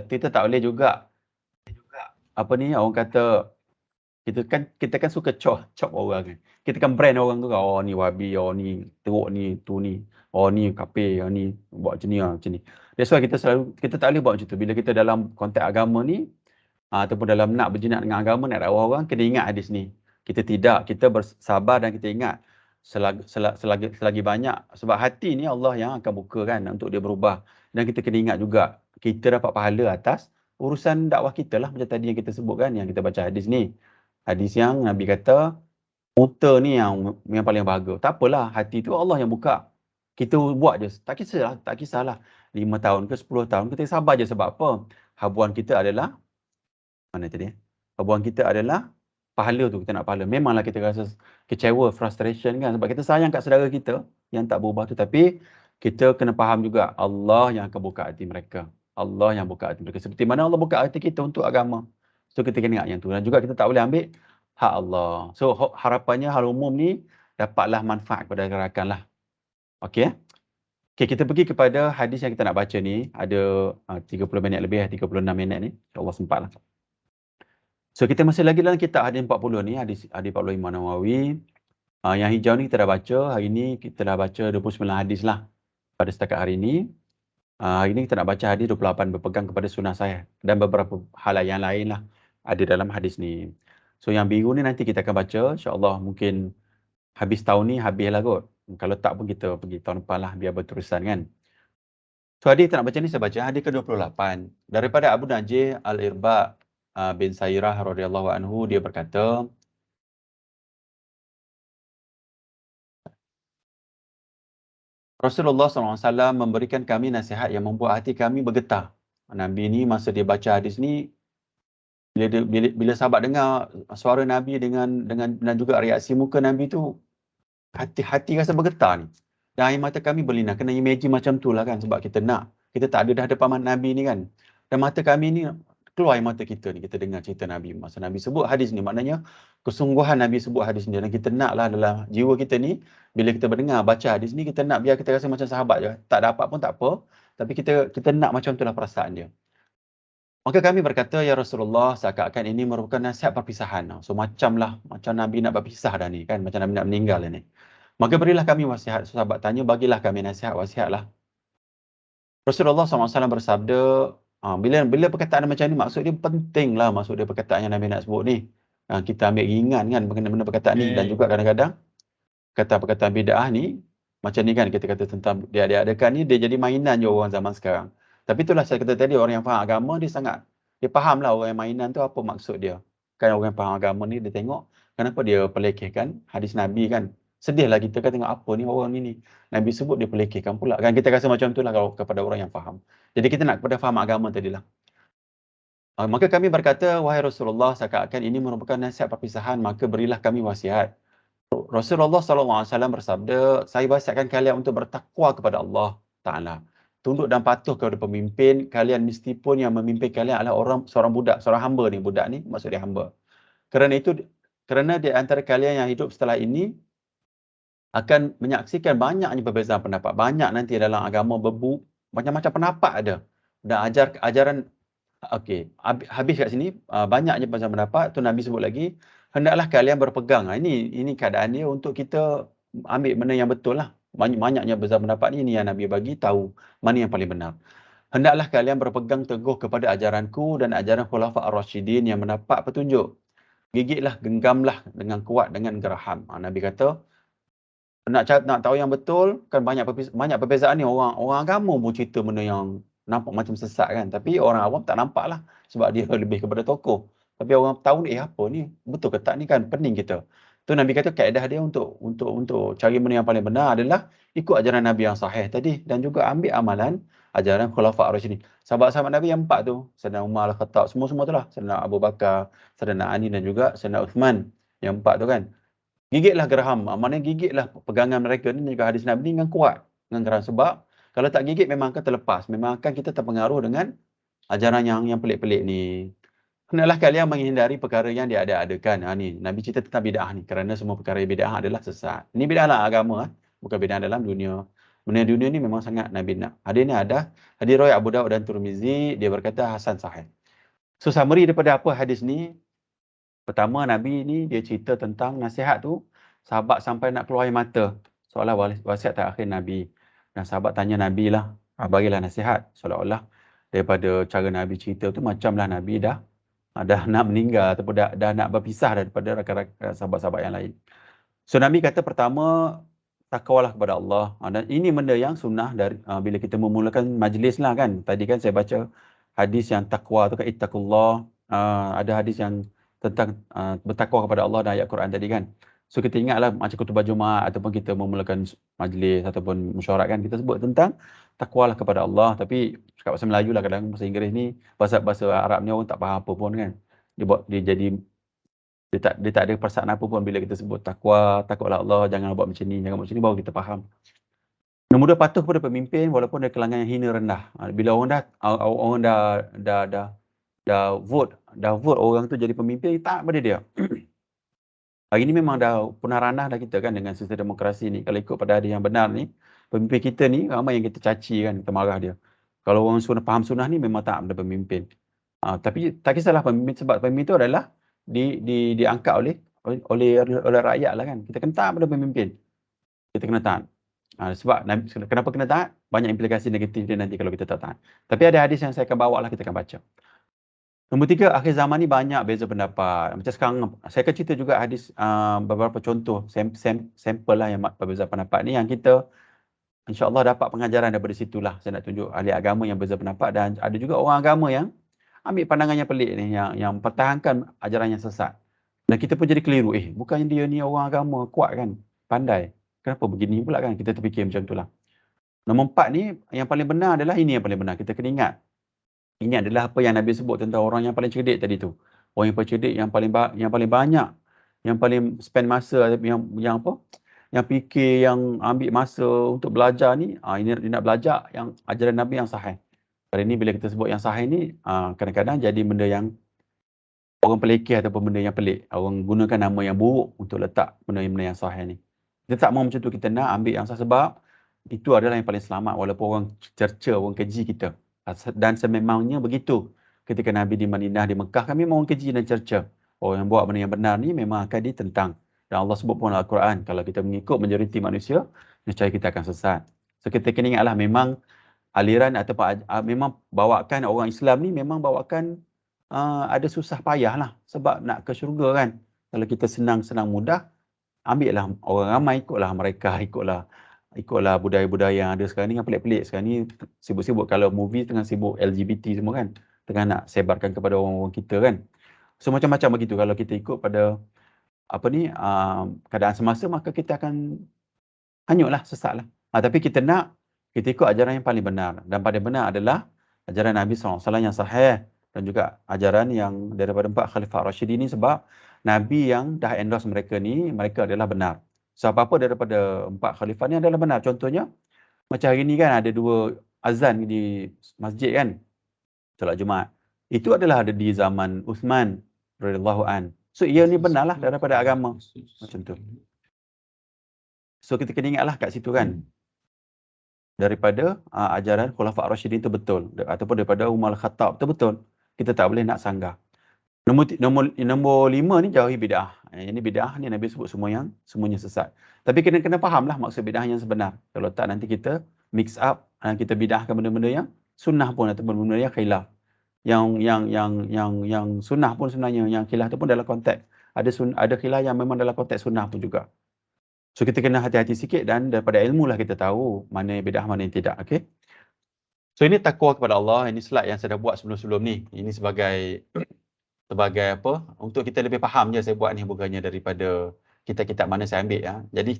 Kita tak boleh juga apa ni orang kata, kita kan suka chop orang kan. Kita kan brand orang tu kan. Oh ni wabi, oh ni teruk, ni tu ni. Oh ni kafir, oh ni buat macam ni macam ni. That's why kita tak boleh buat macam tu. Bila kita dalam konteks agama ni ataupun dalam nak berjinak dengan agama, nak dakwah orang, kena ingat hadis ni. Kita bersabar dan kita ingat selagi banyak, sebab hati ni Allah yang akan buka kan untuk dia berubah. Dan kita kena ingat juga kita dapat pahala atas urusan dakwah kita lah, macam tadi yang kita sebut kan, yang kita baca hadis ni. Hadis yang Nabi kata unta ni yang paling bahagia. Tak apalah, hati tu Allah yang buka. Kita buat je, tak kisahlah 5 tahun ke 10 tahun, kita sabar je. Sebab apa? Habuan kita adalah mana tadi? Habuan kita adalah pahala tu, kita nak pahala. Memanglah kita rasa kecewa, frustration kan, sebab kita sayang kat saudara kita yang tak berubah tu. Tapi kita kena faham juga Allah yang akan buka hati mereka. Allah yang buka hati mereka. Seperti mana Allah buka hati kita untuk agama. So kita kena ingat yang tu. Dan juga kita tak boleh ambil hak Allah. So harapannya hal umum ni dapatlah manfaat kepada rakan lah. Okey. Okey, kita pergi kepada hadis yang kita nak baca ni. Ada 30 minit lebih, 36 minit ni. InsyaAllah sempat lah. So kita masih lagi dalam kitab hadis 40 ni, hadis 40 Imam Nawawi. Yang hijau ni kita dah baca. Hari ni kita dah baca 29 hadis lah pada setakat hari ni. Hari ni kita nak baca hadis 28, berpegang kepada sunnah saya. Dan beberapa hal yang lain lah ada dalam hadis ni. So yang biru ni nanti kita akan baca. InsyaAllah mungkin habis tahun ni habis lah kot. Kalau tak pun kita pergi tahun depan lah biar berterusan kan. So hadis kita nak baca ni, saya baca hadis ke-28. Daripada Abu Najih Al-Irba bin Sairah radhiyallahu anhu, dia berkata, Rasulullah SAW memberikan kami nasihat yang membuat hati kami bergetar. Nabi ni masa dia baca hadis ni, Bila sahabat dengar suara Nabi dengan juga reaksi muka Nabi tu, hati rasa bergetar ni. Dan air mata kami berlinang. Kena imagine macam tu lah kan. Sebab kita tak ada dah depan Nabi ni kan. Dan mata kami ni, keluar air mata kita ni. Kita dengar cerita Nabi. Masa Nabi sebut hadis ni, maknanya kesungguhan Nabi sebut hadis ni. Dan kita nak lah dalam jiwa kita ni, bila kita mendengar, baca hadis ni, kita nak biar kita rasa macam sahabat je. Tak dapat pun tak apa. Tapi kita nak macam tu lah perasaan dia. Maka kami berkata, ya Rasulullah, seakan-akan ini merupakan nasihat perpisahan. So macam Nabi nak berpisah dah ni kan. Macam Nabi nak meninggal dah ni. Maka berilah kami wasiat. Sahabat tanya, bagilah kami nasihat, wasiat lah. Rasulullah SAW bersabda, bila perkataan macam ni, maksud dia penting lah. Maksud dia perkataan yang Nabi nak sebut ni. Kita ambil ringan kan benda perkataan ni. Dan juga kadang-kadang, kata-perkataan bid'ah ni, macam ni kan kita kata tentang diadakan ni, dia jadi mainan je orang zaman sekarang. Tapi itulah saya kata tadi, orang yang faham agama, dia faham lah orang yang mainan tu apa maksud dia. Kan orang yang faham agama ni, dia tengok kenapa dia pelekehkan hadis Nabi kan. Sedihlah kita kan tengok apa ni orang ni. Nabi sebut dia pelekehkan pula. Kan kita rasa macam tu lah kalau kepada orang yang faham. Jadi kita nak kepada faham agama tadilah. Maka kami berkata, wahai Rasulullah, seakan-akan ini merupakan nasihat perpisahan, maka berilah kami wasiat. Rasulullah SAW bersabda, saya wasiatkan kalian untuk bertakwa kepada Allah Ta'ala. Tunduk dan patuh kepada pemimpin. Kalian mesti pun yang memimpin kalian adalah seorang budak, seorang hamba ni. Budak ni maksud dia hamba. Kerana di antara kalian yang hidup setelah ini akan menyaksikan banyaknya perbezaan pendapat. Banyak nanti dalam agama macam-macam pendapat ada. Dan ajaran, okey, habis kat sini, banyaknya perbezaan pendapat. Tu Nabi sebut lagi, hendaklah kalian berpegang. Ini keadaan dia untuk kita ambil benda yang betul lah. Banyaknya perbezaan pendapat ni yang Nabi bagi tahu mana yang paling benar. Hendaklah kalian berpegang teguh kepada ajaranku dan ajaran Khulafa' Ar-Rasyidin yang mendapat petunjuk. Gigitlah, genggamlah dengan kuat, dengan geraham. Nabi kata, nak tahu yang betul, kan banyak perbezaan ni. Orang agama pun cerita benda yang nampak macam sesat kan. Tapi orang awam tak nampak lah. Sebab dia lebih kepada tokoh. Tapi orang tahu ni, apa ni? Betul ke tak ni kan? Pening kita. Tu Nabi kata kaedah dia untuk cari benda yang paling benar adalah ikut ajaran Nabi yang sahih tadi. Dan juga ambil amalan ajaran Khulafa' Ar-Rasyidin. Sahabat-sahabat Nabi yang 4 tu, Sayyidina Umar Al-Khattab, semua tu lah. Sayyidina Abu Bakar, Sayyidina Ali dan juga Sayyidina Uthman. Yang 4 tu kan. Gigitlah geraham. Maknanya gigitlah pegangan mereka ni juga hadis Nabi ni dengan kuat. Dengan geraham. Sebab kalau tak gigit memang akan terlepas. Memang akan kita terpengaruh dengan ajaran yang pelik-pelik ni. Hendaklah kalian menghindari perkara yang diada-adakan. Ni Nabi cerita tentang bid'ah ni. Kerana semua perkara bid'ah adalah sesat. Ini bid'ah lah agama. Bukan bid'ah dalam dunia. Benda dunia ni memang sangat Nabi nak. Hadis ni ada. Hadis riwayat Abu Daud dan Tirmizi. Dia berkata Hasan Sahih. So summary daripada apa hadis ni. Pertama, Nabi ni dia cerita tentang nasihat tu. Sahabat sampai nak keluar air mata. Seolah wasiat terakhir Nabi. Dan sahabat tanya Nabi lah. Bagilah nasihat. Seolah-olah daripada cara Nabi cerita tu macamlah Nabi dah nak meninggal ataupun dah nak berpisah daripada rakan-rakan sahabat-sahabat yang lain. So Nabi kata pertama, takwalah kepada Allah. Dan ini benda yang sunnah dari bila kita memulakan majlis lah kan. Tadi kan saya baca hadis yang takwa tu kan, ittaqullah. Ada hadis yang tentang bertakwa kepada Allah dan ayat Quran tadi kan. So kita ingatlah macam khutbah Jumaat ataupun kita memulakan majlis ataupun mesyuarat kan, kita sebut tentang takwalah kepada Allah. Tapi cakap bahasa Melayu lah, kadang bahasa Inggeris ni, bahasa Arab ni orang tak faham apa pun kan. Dia tak ada perasaan apa pun bila kita sebut takwalah Allah, jangan buat macam ni baru kita faham. Nombor 2, patuh kepada pemimpin walaupun dia kalangan yang hina rendah. Bila orang dah vote orang tu jadi pemimpin, tak pada dia. Hari ni memang dah punah ranah dah kita kan dengan sistem demokrasi ni. Kalau ikut pada hadis yang benar ni, pemimpin kita ni ramai yang kita caci kan, kita marah dia. Kalau orang faham sunnah ni memang tak ada pemimpin. Tapi tak kisahlah pemimpin, sebab pemimpin tu adalah diangkat oleh rakyat lah kan. Kita kena taat pada pemimpin. Kita kena taat. Sebab kenapa kena taat? Banyak implikasi negatif dia nanti kalau kita tak taat. Tapi ada hadis yang saya akan bawa lah, kita akan baca. Nombor 3, akhir zaman ni banyak beza pendapat. Macam sekarang, saya akan cerita juga hadis beberapa contoh, sampel lah yang berbeza pendapat ni, yang kita insyaAllah dapat pengajaran daripada situlah. Saya nak tunjuk ahli agama yang berbeza pendapat, dan ada juga orang agama yang ambil pandangan yang pelik ni, yang pertahankan ajaran yang sesat. Dan kita pun jadi keliru. Bukannya dia ni orang agama kuat kan, pandai. Kenapa begini pula kan? Kita terfikir macam tu lah. Nombor 4 ni, yang paling benar adalah ini yang paling benar. Kita kena ingat. Ini adalah apa yang Nabi sebut tentang orang yang paling cerdik tadi tu. Orang yang cerdik yang paling banyak, yang paling spend masa, yang apa? Yang fikir, yang ambil masa untuk belajar ni, ini dia nak belajar yang ajaran Nabi yang sahih. Kali ni bila kita sebut yang sahih ni, kadang-kadang jadi benda yang orang pelekeh ataupun benda yang pelik. Orang gunakan nama yang buruk untuk letak benda-benda yang sahih ni. Kita tak mahu macam tu, kita nak ambil yang sah sebab itu adalah yang paling selamat walaupun orang cerca, orang keji kita. Dan sememangnya begitu. Ketika Nabi di Madinah, di Mekah, kami memang orang keji dan cerca. Orang yang buat benda yang benar ni memang akan ditentang. Dan Allah sebut pun dalam Al-Quran, kalau kita mengikut majoriti manusia, nescaya kita akan sesat. So kita kena ingatlah memang aliran ataupun memang bawakan orang Islam ni memang bawakan ada susah payah lah sebab nak ke syurga kan. Kalau kita senang-senang mudah, ambil lah orang ramai, ikutlah mereka, ikutlah budaya-budaya yang ada sekarang ni yang pelik-pelik. Sekarang ni sibuk-sibuk, kalau movie tengah sibuk LGBT semua kan, tengah nak sebarkan kepada orang-orang kita kan. So macam-macam begitu. Kalau kita ikut pada keadaan semasa, maka kita akan hanyutlah, sesatlah. Tapi kita ikut ajaran yang paling benar, dan paling benar adalah ajaran Nabi SAW yang sahih, dan juga ajaran yang daripada 4 Khalifah Rashidin ni, sebab Nabi yang dah endorse mereka ni, mereka adalah benar. So apa-apa daripada 4 Khalifah ni adalah benar. Contohnya macam hari ni kan ada 2 azan di masjid kan, solat Jumaat. Itu adalah ada di zaman Uthman radhiyallahu an. So ia ni benarlah daripada agama. Macam tu. So kita kena ingatlah kat situ kan. Daripada ajaran Khulafa' Rashidin itu betul, ataupun daripada Umar Al-Khattab itu betul. Kita tak boleh nak sanggah. Nombor 5 ni jauhi bid'ah. Ini bid'ah ni Nabi sebut semuanya sesat. Tapi kena fahamlah maksud bid'ah yang sebenar. Kalau tak nanti kita mix up, kita bid'ahkan benda-benda yang sunnah pun ataupun benda yang khilaf. Yang sunnah pun sebenarnya, yang khilaf tu pun dalam konteks ada khilaf yang memang dalam konteks sunnah pun juga. So kita kena hati-hati sikit, dan daripada ilmu lah kita tahu mana yang bid'ah, mana yang tidak. Okay? So ini takwa kepada Allah. Ini slide yang saya dah buat sebelum-sebelum ni. Ini sebagai apa? Untuk kita lebih faham je saya buat ni, bukannya daripada kitab-kitab mana saya ambil. Jadi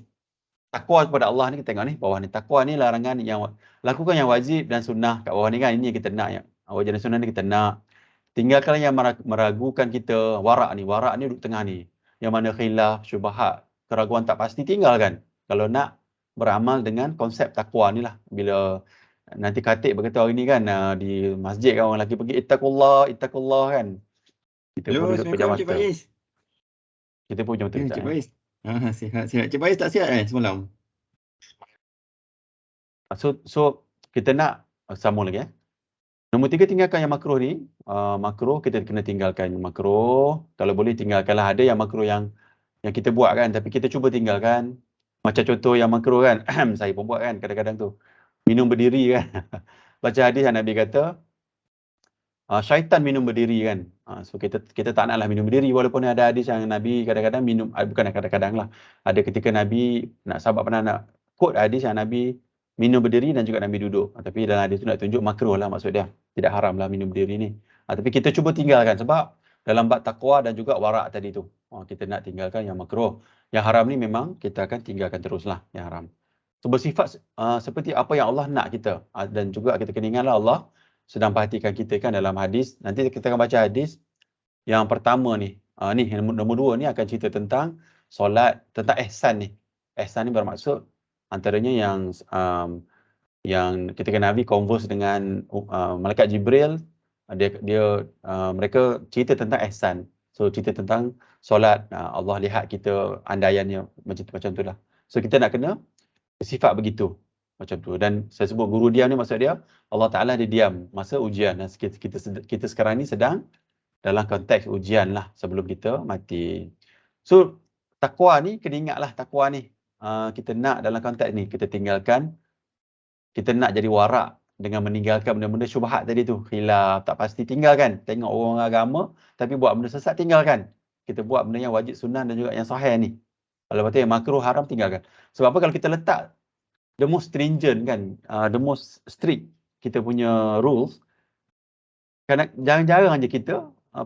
takwa kepada Allah ni, kita tengok ni bawah ni. Takwa ni larangan yang lakukan yang wajib dan sunnah kat bawah ni kan. Ini yang kita nak, yang wajib dan sunnah ni kita nak. Tinggalkan yang meragukan kita. Warak ni duduk tengah ni. Yang mana khilaf, syubhat, keraguan tak pasti, tinggalkan. Kalau nak beramal dengan konsep takwa ni lah. Bila nanti khatib berkata hari ni kan, di masjid kan orang lelaki pergi ittaqullah kan. Kita pun duduk pejam mata. Kita pun macam tu. Cik Faiz. Sihat. Cik Faiz tak sihat semalam? So kita nak sambung lagi. Nombor 3, tinggalkan yang makruh ni. Makruh, kita kena tinggalkan makruh. Kalau boleh tinggalkanlah. Ada yang makruh yang kita buat kan, tapi kita cuba tinggalkan. Macam contoh yang makruh kan, saya pun buat kan kadang-kadang tu. Minum berdiri kan. Baca hadis yang Nabi kata, syaitan minum berdiri kan. So kita tak naklah minum berdiri, walaupun ada hadis yang Nabi kadang-kadang minum, bukan kadang-kadang lah. Ada ketika Nabi, sahabat pernah nak quote hadis yang Nabi minum berdiri dan juga Nabi duduk. Tapi dalam hadis tu nak tunjuk makruh lah maksud dia. Tidak haram lah minum berdiri ni. Tapi kita cuba tinggalkan sebab dalam bab takwa dan juga warak tadi tu. Kita nak tinggalkan yang makruh. Yang haram ni memang kita akan tinggalkan teruslah yang haram. So bersifat seperti apa yang Allah nak kita. Dan juga kita kena ingatlah Allah sedang perhatikan kita kan dalam hadis. Nanti kita akan baca hadis yang pertama ni. Ni nombor 2 ni akan cerita tentang solat, tentang ihsan ni. Ihsan ni bermaksud antaranya yang ketika Nabi converse dengan malaikat Jibril, mereka cerita tentang ihsan. So cerita tentang solat, Allah lihat kita andaiannya macam tu lah. So kita nak kena bersifat begitu macam tu. Dan saya sebut guru diam ni maksud dia Allah Ta'ala dia diam masa ujian. Dan kita sekarang ni sedang dalam konteks ujian lah sebelum kita mati. So takwa ni, kena ingatlah takwa ni. Kita nak dalam konteks ni, kita tinggalkan, kita nak jadi warak dengan meninggalkan benda-benda syubhat tadi tu. Khilaf, tak pasti, tinggalkan. Tengok orang agama tapi buat benda sesat, tinggalkan. Kita buat benda yang wajib, sunnah dan juga yang sahih ni. Kalau betul yang makruh, haram, tinggalkan. Sebab apa? Kalau kita letak the most stringent kan, the most strict kita punya rules, jarang-jarang je kita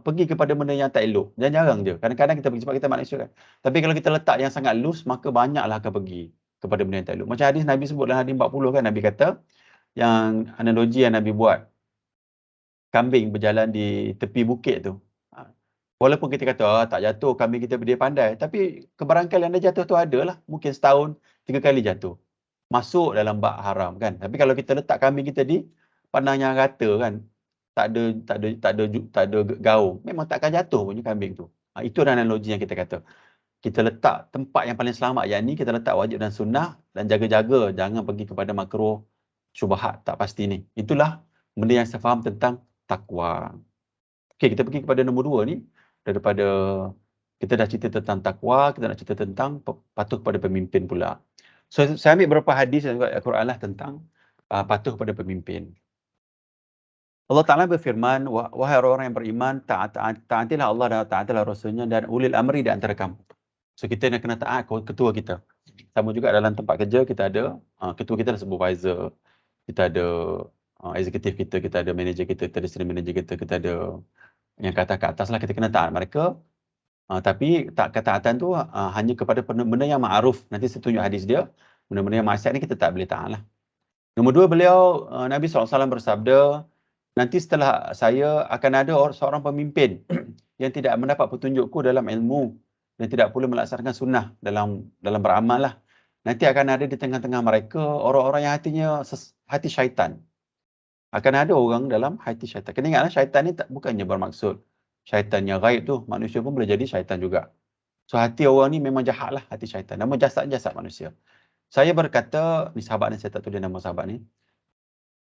pergi kepada benda yang tak elok. Jarang-jarang je. Kadang-kadang kita pergi sebab kita manusia kan. Tapi kalau kita letak yang sangat loose, maka banyaklah akan pergi kepada benda yang tak elok. Macam hadis Nabi sebut dalam hadis 40 kan, Nabi kata, yang analogi yang Nabi buat, kambing berjalan di tepi bukit tu. Walaupun kita kata tak jatuh, kambing kita dia pandai, tapi kebarangkalian dia jatuh tu adalah mungkin setahun 3 kali jatuh. Masuk dalam bab haram kan. Tapi kalau kita letak kambing kita di padang yang rata kan, tak ada gaung, memang takkan jatuh punya kambing tu. Itu analogi yang kita kata. Kita letak tempat yang paling selamat, yang ni kita letak wajib dan sunnah, dan jaga-jaga jangan pergi kepada makruh, syubhat tak pasti ni. Itulah benda yang saya faham tentang takwa. Okey, kita pergi kepada nombor 2 ni. Daripada kita dah cerita tentang takwa, kita nak cerita tentang patuh kepada pemimpin pula. So saya ambil beberapa hadis dalam Al-Quran lah tentang patuh kepada pemimpin. Allah Ta'ala berfirman, wahai orang yang beriman, taatilah Allah dan taatilah Rasulnya dan ulil amri di antara kamu. So kita nak kena taat ketua kita. Sama juga dalam tempat kerja kita ada ketua kita adalah supervisor. Kita ada eksekutif kita ada manager kita ada senior manager kita ada yang ke atas lah, kita kena taat mereka. Tapi ketaatan tu hanya kepada benda yang ma'ruf. Nanti saya tunjuk hadis dia. Benda-benda yang maksiat ni kita tak boleh taat lah. Nombor 2, beliau Nabi SAW bersabda, nanti setelah saya akan ada seorang pemimpin yang tidak mendapat petunjukku dalam ilmu dan tidak pula melaksanakan sunnah dalam beramal lah. Nanti akan ada di tengah-tengah mereka orang-orang yang hati syaitan. Akan ada orang dalam hati syaitan. Kena ingatlah, syaitan ni bukannya bermaksud syaitan yang gaib tu. Manusia pun boleh jadi syaitan juga. So hati orang ni memang jahat lah, hati syaitan. Nama jasad manusia. Saya berkata, ni sahabat ni, saya tak tulis nama sahabat ni.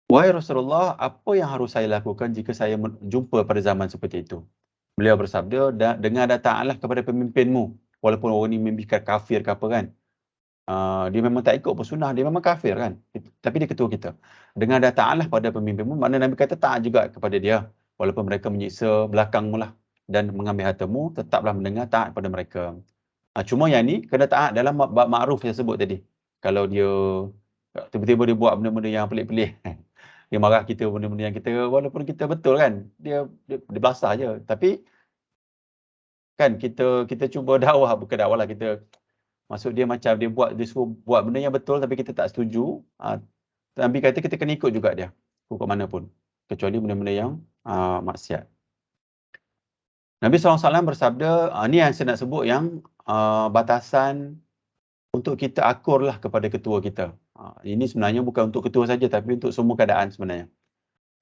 Wahai Rasulullah, apa yang harus saya lakukan jika saya jumpa pada zaman seperti itu? Beliau bersabda, dengar dan taatlah kepada pemimpinmu. Walaupun orang ni membiarkan kafir ke apa kan. Dia memang tak ikut sunnah, dia memang kafir kan. Tapi dia ketua kita. Dengar dan taatlah pada pemimpinmu. Mana Nabi kata taat juga kepada dia. Walaupun mereka menyiksa belakangmu lah dan mengambil hartamu, tetaplah mendengar taat pada mereka. Cuma yang ni kena taat dalam bab ma'ruf saya sebut tadi. Kalau dia tiba-tiba dia buat benda-benda yang pelik-pelik. Dia marah kita benda-benda yang kita, walaupun kita betul kan. Dia belasah je. Tapi kan kita cuba dakwah, bukan dakwah lah, kita maksud dia macam dia suruh buat benda yang betul tapi kita tak setuju. Nabi kata kita kena ikut juga dia. Pokok mana pun. Kecuali benda-benda yang maksiat. Nabi SAW bersabda, ni yang saya nak sebut yang batasan untuk kita akurlah kepada ketua kita. Ini sebenarnya bukan untuk ketua saja tapi untuk semua keadaan sebenarnya.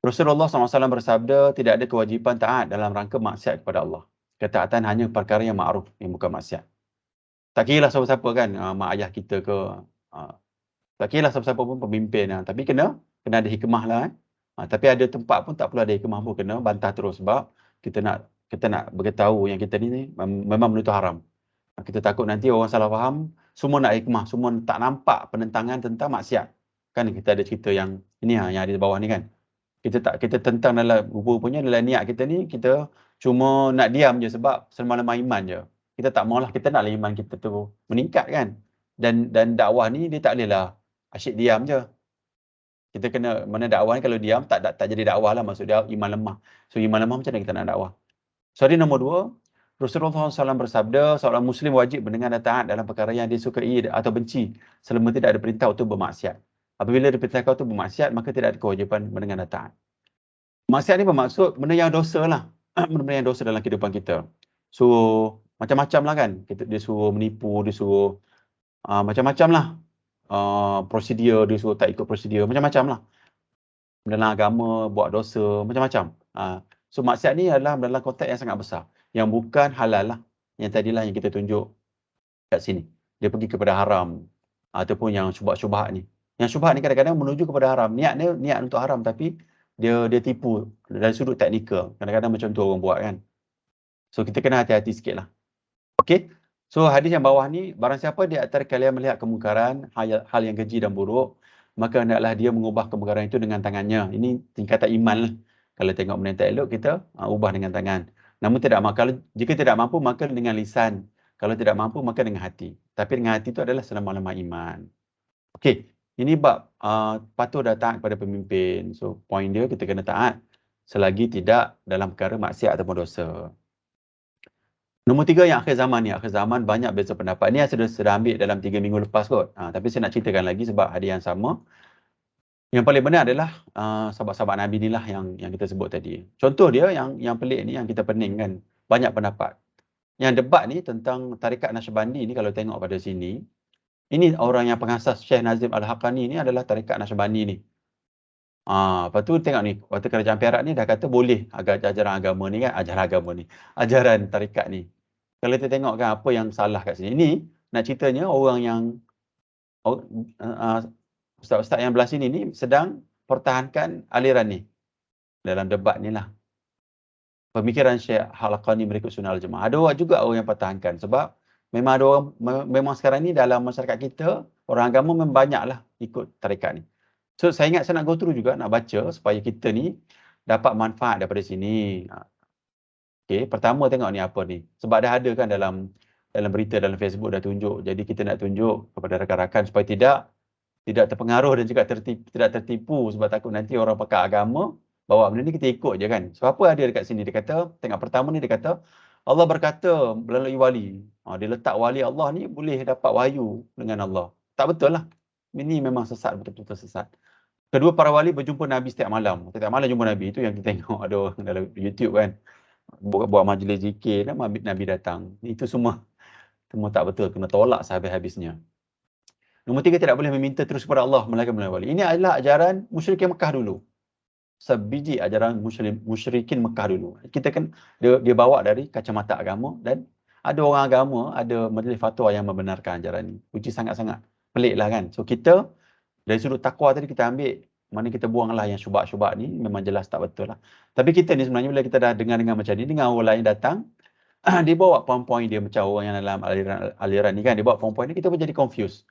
Rasulullah SAW bersabda, tidak ada kewajipan taat dalam rangka maksiat kepada Allah. Ketaatan hanya perkara yang ma'ruf, yang bukan maksiat. Tak kira lah siapa-siapa kan, mak ayah kita ke, tak kira lah siapa-siapa pun pemimpin. Tapi kena ada hikmah lah. Tapi ada tempat pun tak perlu ada hikmah pun, kena bantah terus sebab kita nak beritahu yang kita ni memang benda tu haram. Kita takut nanti orang salah faham, semua nak hikmah, semua tak nampak penentangan tentang maksiat. Kan kita ada cerita yang ini yang ada di bawah ni kan. Kita tentang dalam rupanya dalam niat kita ni, kita cuma nak diam je sebab selama-lama iman je. Kita tak maulah, kita naklah iman kita tu meningkat kan. Dan dakwah ni dia tak bolehlah asyik diam je. Kita kena, mana dakwah ni kalau diam tak jadi dakwah lah, maksud dia iman lemah. So iman lemah macam mana kita nak dakwah? Soalan nombor 2, Rasulullah SAW bersabda, seorang Muslim wajib mendengar dan taat dalam perkara yang disukai atau benci selama tidak ada perintah untuk bermaksiat. Apabila diperintahkan untuk bermaksiat, maka tidak ada kewajipan mendengar dan taat. Maksiat ni bermaksud benda yang dosa lah. Benda-benda yang dosa dalam kehidupan kita. So, macam-macam lah kan. Dia suruh menipu, dia suruh macam-macam lah. Prosedur, dia suruh tak ikut prosedur, macam-macam lah. Dalam agama, buat dosa, macam-macam. So, maksiat ni adalah dalam konteks yang sangat besar. Yang bukan halal lah. Yang tadilah yang kita tunjuk kat sini. Dia pergi kepada haram. Ataupun yang syubhat-syubhat ni. Yang syubhat ni kadang-kadang menuju kepada haram. Niat untuk haram tapi dia tipu dari sudut teknikal. Kadang-kadang macam tu orang buat kan. So kita kena hati-hati sikit lah. Okay. So hadis yang bawah ni, barang siapa di antara kalian melihat kemungkaran, hal yang keji dan buruk, maka hendaklah dia mengubah kemungkaran itu dengan tangannya. Ini tingkatan iman lah. Kalau tengok benda yang tak elok, kita ubah dengan tangan. Namun jika tidak mampu, maka dengan lisan. Kalau tidak mampu, maka dengan hati. Tapi dengan hati itu adalah selama-lama iman. Okey, ini bab patuh dan taat kepada pemimpin. So, poin dia kita kena taat selagi tidak dalam perkara maksiat ataupun dosa. Nombor 3 yang akhir zaman ni. Akhir zaman banyak beza pendapat. Ni saya sudah ambil dalam 3 minggu lepas kot. Tapi saya nak ceritakan lagi sebab ada yang sama. Yang paling benar adalah sahabat-sahabat Nabi ni lah yang kita sebut tadi. Contoh dia yang pelik ni, yang kita pening kan. banyak pendapat. Yang debat ni tentang tarikat Naqsyabandi ni kalau tengok pada sini, ini orang yang pengasas Syekh Nazim Al-Haqqani ni adalah tarikat Naqsyabandi ni. Lepas tu tengok ni, waktu Kerajaan Perak ni dah kata boleh ajaran agama ni kan, ajaran tarikat ni. Kalau kita tengok kan apa yang salah kat sini. Ni nak ceritanya orang yang ustaz-ustaz yang belah sini ni sedang pertahankan aliran ni dalam debat ni lah. Pemikiran Syekh Al-Haqqani mengikut Sunnah Al-Jamaah. Ada juga orang yang pertahankan sebab memang ada orang, memang sekarang ni dalam masyarakat kita orang agama memang banyaklah ikut tarikat ni. So saya ingat saya nak go through juga, nak baca supaya kita ni dapat manfaat daripada sini. Okay, pertama tengok ni apa ni. Sebab dah ada kan dalam berita dalam Facebook dah tunjuk. Jadi kita nak tunjuk kepada rakan-rakan supaya tidak terpengaruh dan juga tidak tertipu sebab takut nanti orang pakar agama bawa benda ni kita ikut je kan. So apa ada dekat sini, dia kata, tengok pertama ni dia kata Allah berkata melalui wali. Dia letak wali Allah ni boleh dapat wahyu dengan Allah. Tak betul lah. Ini memang sesat, betul-betul sesat. Kedua, para wali berjumpa Nabi setiap malam. Setiap malam jumpa Nabi. Itu yang kita tengok ada orang dalam YouTube kan. Buat majlis zikir dan Nabi datang. Itu semua tak betul. Kena tolak sehabis-habisnya. Nombor 3, tidak boleh meminta terus kepada Allah melainkan melalui wali. Ini adalah ajaran musyrikin Mekah dulu. Sebiji ajaran musyrikin Mekah dulu. Kita kan dia bawa dari kacamata agama dan ada orang agama, ada majlis fatwa yang membenarkan ajaran ni. Uji sangat-sangat pelik lah kan. So kita dari sudut takwa tadi kita ambil, mana kita buanglah yang syubhat-syubhat ni, memang jelas tak betul lah. Tapi kita ni sebenarnya bila kita dah dengar macam ni, dengar orang lain datang, dia bawa poin-poin dia macam orang yang dalam aliran ni kan, dia bawa poin-poin ni, kita pun jadi confused.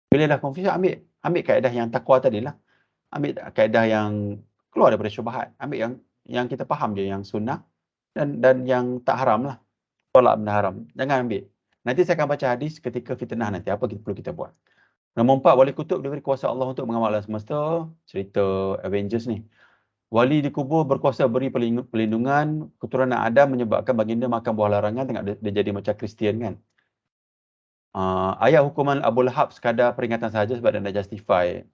Bila dah confused, ambil kaedah yang takwa tadi lah. Ambil kaedah yang keluar daripada syubhat. Ambil yang kita faham je, yang sunnah dan yang tak haram lah. Tolak benda haram. Jangan ambil. Nanti saya akan baca hadis ketika fitnah nanti. Apa perlu kita buat. Nombor 4, wali kutub diberi kuasa Allah untuk mengawal alam semesta. Cerita Avengers ni. Wali dikubur berkuasa beri pelindungan. Keturunan Adam menyebabkan baginda makan buah larangan. Tengok dia jadi macam Kristian kan. Ayat hukuman Abu Lahab sekadar peringatan sahaja sebab dia nak justify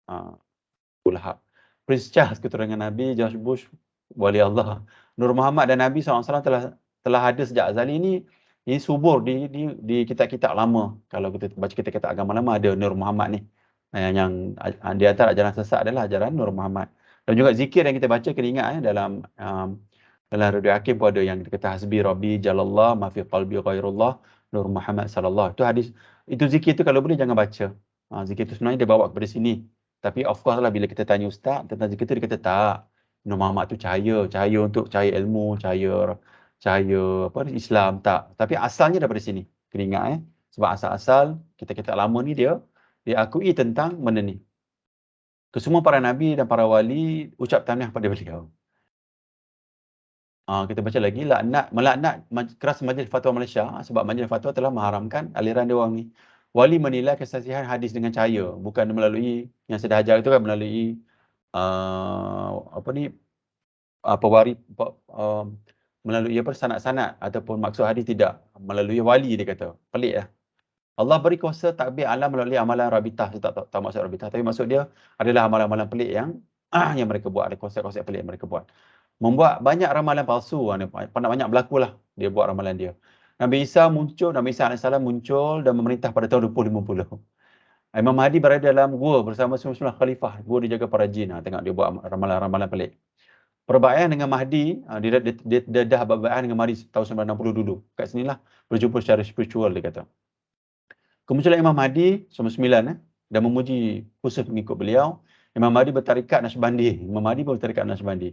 Abu Lahab. Prince Charles keturunan Nabi, George Bush wali Allah. Nur Muhammad dan Nabi SAW telah ada sejak azali. Ini subur di kitab-kitab lama. Kalau kita baca kitab-kitab agama lama, ada Nur Muhammad ni. Yang di antara ajaran sesat adalah ajaran Nur Muhammad. Dan juga zikir yang kita baca, kena ingat dalam Radio Hakim pun ada yang kata hasbi rabbi jalallah ma fi qalbi ghairullah Nur Muhammad sallallahu. Itu hadis, itu zikir tu kalau boleh jangan baca. Zikir tu sebenarnya dia bawa kepada sini. Tapi of course lah bila kita tanya ustaz tentang zikir tu, dia kata tak. Nur Muhammad tu cahaya untuk cahaya ilmu, cahaya apa Islam, tak. Tapi asalnya daripada sini. Kena ingat sebab asal-asal kita lama ni dia akui tentang benda ni. Kesemua para nabi dan para wali ucap tahniah pada beliau. Kita baca lagi, melaknat keras Majlis Fatwa Malaysia sebab Majlis Fatwa telah mengharamkan aliran dia orang ni. Wali menilai kesasihan hadis dengan cahaya, bukan melalui yang saya dah ajar itu kan, melalui melalui sanad-sanad ataupun maksud hadis, tidak melalui wali, dia kata. Pelik lah. Allah beri kuasa takbir alam melalui amalan rabitah. Saya tak maksud rabitah, tapi maksud dia adalah amalan-amalan pelik yang mereka buat, ada konsep-konsep pelik yang mereka buat. Membuat banyak ramalan palsu, banyak berlaku lah dia buat ramalan dia. Nabi Isa AS muncul dan memerintah pada tahun 2050. Imam Mahdi berada dalam gua bersama 99 khalifah. Gua dijaga para jin. Tengok dia buat ramalan-ramalan pelik. Perbaikan dengan Mahdi, dia dah berbaikan dengan Mahdi tahun 1960 dulu. Kat sinilah berjumpa secara spiritual, dia kata. Kemunculan Imam Mahdi 99 dan memuji khusus pengikut beliau. Imam Mahdi bertarikat Naqsyabandi.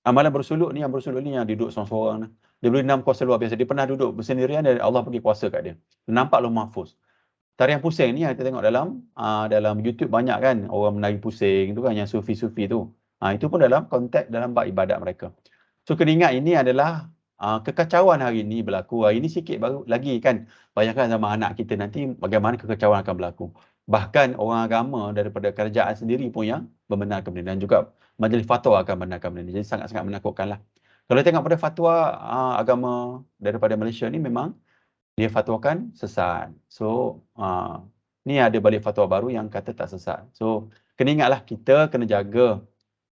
Amalan bersuluk ni, yang duduk seorang-seorang, dia boleh 6 kuasa luar biasa. Dia pernah duduk bersendirian dan Allah bagi kuasa kat dia. Nampak Lauh Mahfuz. Tarian pusing ni kita tengok dalam YouTube banyak kan, orang menari pusing tu kan, yang sufi-sufi tu. Itu pun dalam konteks dalam bab ibadat mereka. So kena ingat, ini adalah kekacauan hari ini berlaku. Hari ini sikit baru lagi kan. Bayangkan zaman anak kita nanti bagaimana kekacauan akan berlaku. Bahkan orang agama daripada kerajaan sendiri pun yang membenarkan benda, dan juga majlis fatwa akan membenarkan benda ni. Jadi sangat-sangat menakutkan lah. Kalau tengok pada fatwa agama daripada Malaysia ni, memang dia fatwakan sesat. So ni ada balik fatwa baru yang kata tak sesat. So kena ingatlah, kita kena jaga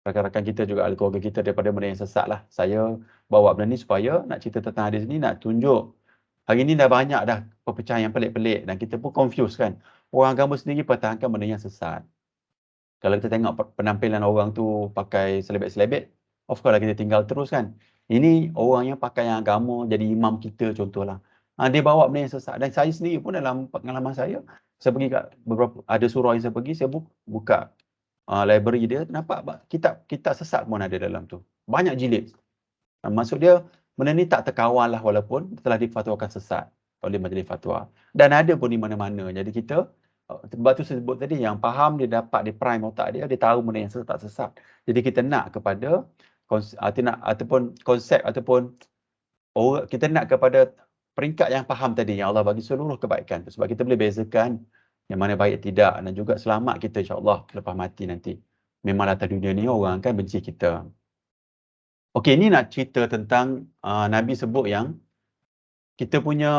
rakan-rakan kita juga, ahli keluarga kita daripada benda yang sesat lah. Saya bawa benda ni supaya nak cerita tentang hadis ni, nak tunjuk hari ni dah banyak dah perpecahan yang pelik-pelik dan kita pun confuse kan. Orang agama sendiri pertahankan benda yang sesat. Kalau kita tengok penampilan orang tu pakai selebet-selebet, of course lah kita tinggal terus kan. Ini orang yang pakai yang agama, jadi imam kita contohlah. Dia bawa benda yang sesat. Dan saya sendiri pun dalam pengalaman saya pergi kat beberapa, ada surau yang saya pergi, saya buka library dia, nampak kitab sesat pun ada dalam tu. Banyak jilid. Maksud dia, benda ni tak terkawal lah walaupun telah difatwakan sesat oleh majlis fatwa. Dan ada pun di mana-mana. Jadi kita, sebab tu saya sebut tadi, yang faham dia dapat, dia prime otak dia tahu benda yang sesat. Jadi kita nak kepada konsep ataupun kita nak kepada peringkat yang faham tadi, yang Allah bagi seluruh kebaikan. Sebab kita boleh bezakan yang mana baik tidak, dan juga selamat kita insya-Allah lepas mati nanti. Memang atas dunia ni orang akan benci kita. Okey, ni nak cerita tentang Nabi sebut yang kita punya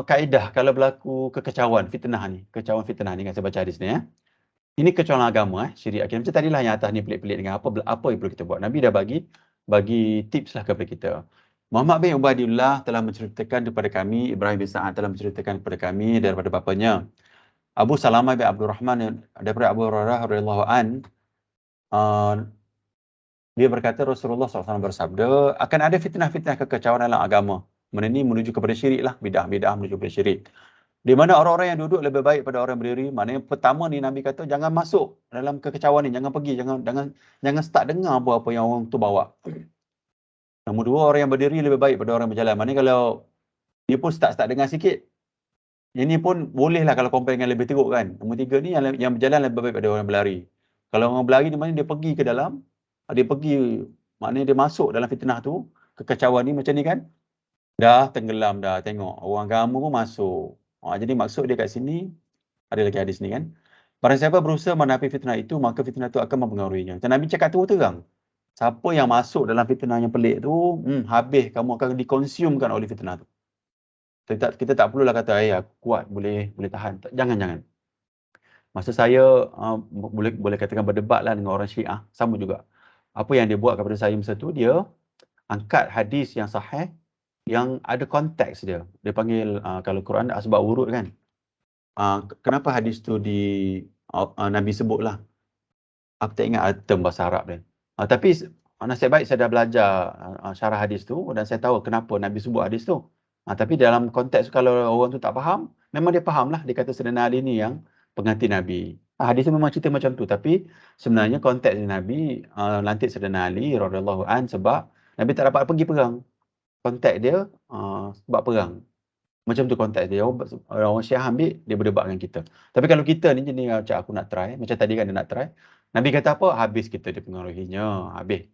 kaedah kalau berlaku kekacauan, fitnah ni. Kekacauan fitnah ni, kan saya baca hadis ni ya. Ini kekacauan agama syirik akid. Macam tadilah yang atas ni pelik-pelik dengan apa yang perlu kita buat. Nabi dah bagi tips lah kepada kita. Muhammad bin Ubaidillah telah menceritakan kepada kami, Ibrahim bin Sa'ad telah menceritakan kepada kami daripada bapanya. Abu Salamah bin Abdul Rahman daripada Abu Hurairah radhiyallahu an, dia berkata Rasulullah SAW bersabda, akan ada fitnah-fitnah kekacauan dalam agama. Benda ni menuju kepada syirik lah, bidah menuju kepada syirik. Di mana orang-orang yang duduk lebih baik pada orang berdiri. Maknanya pertama ni Nabi kata jangan masuk dalam kekacauan ni, jangan pergi, jangan start dengar apa yang orang tu bawa. Nombor dua, orang yang berdiri lebih baik pada orang berjalan. Maknanya kalau dia pun start dengar sikit, ini pun boleh lah kalau compare dengan lebih teruk kan. Nombor tiga ni yang berjalan lebih baik pada orang berlari. Kalau orang berlari ni maknanya dia pergi ke dalam, maknanya dia masuk dalam fitnah tu, kekacauan ni macam ni kan. Dah tenggelam dah, tengok orang agama pun masuk. Jadi maksud dia kat sini, ada lagi hadis ni kan. Barang siapa berusaha menapi fitnah itu, maka fitnah itu akan mempengaruhinya. Dan Nabi cakap terang. Siapa yang masuk dalam fitnah yang pelik tu, habis kamu akan dikonsumkan oleh fitnah tu. Kita tak perlulah kata, aku kuat, boleh tahan. Jangan. Maksud saya, boleh katakan berdebat lah dengan orang Syiah, sama juga. Apa yang dia buat kepada saya masa tu, dia angkat hadis yang sahih, yang ada konteks dia. Dia panggil, kalau Quran asbab wurud kan. Kenapa hadis tu Nabi sebut lah. Aku tak ingat term bahasa Arab dia. Tapi nasib baik saya dah belajar syarah hadis tu dan saya tahu kenapa Nabi sebut hadis tu. Tapi dalam konteks kalau orang tu tak faham, memang dia faham lah. Dia kata Sayyidina Ali ni yang pengganti Nabi. Hadis tu memang cerita macam tu. Tapi sebenarnya konteks Nabi lantik Sayyidina Ali radhiyallahu an sebab Nabi tak dapat pergi perang. Konteks dia sebab perang. Macam tu konteks dia. Orang Syiah ambil, dia berdebat dengan kita. Tapi kalau kita ni jenis macam aku nak try, macam tadi kan dia nak try, Nabi kata apa? Habis kita dipengaruhinya. Habis.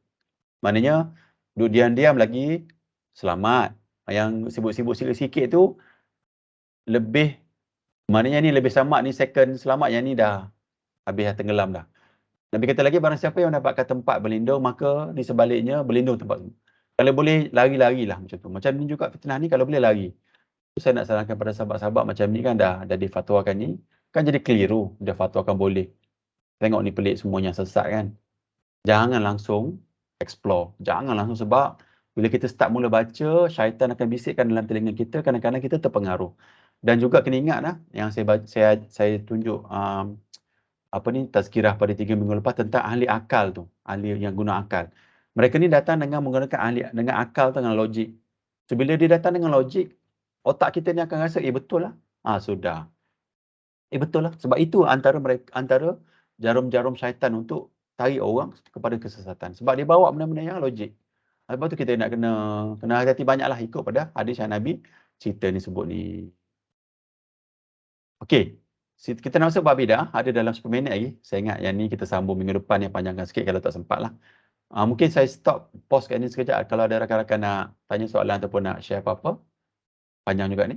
Maknanya, duduk diam-diam lagi, selamat. Yang sibuk-sibuk sikit-sikit tu, lebih, maknanya ni lebih selamat ni, second selamat yang ni dah habis, dah tenggelam dah. Nabi kata lagi, barang siapa yang dapatkan tempat berlindung, maka di sebaliknya berlindung tempat tu. Kalau boleh, lari-larilah macam tu. Macam ni juga fitnah ni, kalau boleh lari. Saya nak sarankan pada sahabat-sahabat macam ni kan dah difatwakan ni, kan jadi keliru. Dia fatwakan boleh. Tengok ni pelik semuanya sesat kan. Jangan langsung explore. Jangan langsung, sebab bila kita start mula baca, syaitan akan bisikkan dalam telinga kita, kadang-kadang kita terpengaruh. Dan juga kena ingat lah, yang saya tunjuk tazkirah pada 3 minggu lepas tentang ahli akal tu. Ahli yang guna akal. Mereka ni datang dengan menggunakan dengan akal tu, dengan logik. So bila dia datang dengan logik, otak kita ni akan rasa, betul lah. Sudah. Betul lah. Sebab itu antara jarum-jarum syaitan untuk tarik orang kepada kesesatan. Sebab dia bawa benda-benda yang logik. Lepas tu kita nak kena hati-hati banyaklah ikut pada hadis yang Nabi cerita ni sebut ni. Okey. Kita nak masuk bab bidah. Ada dalam 10 minit lagi. Saya ingat yang ni kita sambung minggu depan, yang panjangkan sikit kalau tak sempat lah. Mungkin saya pause kat ni sekejap. Kalau ada rakan-rakan nak tanya soalan ataupun nak share apa-apa. Panjang juga ni.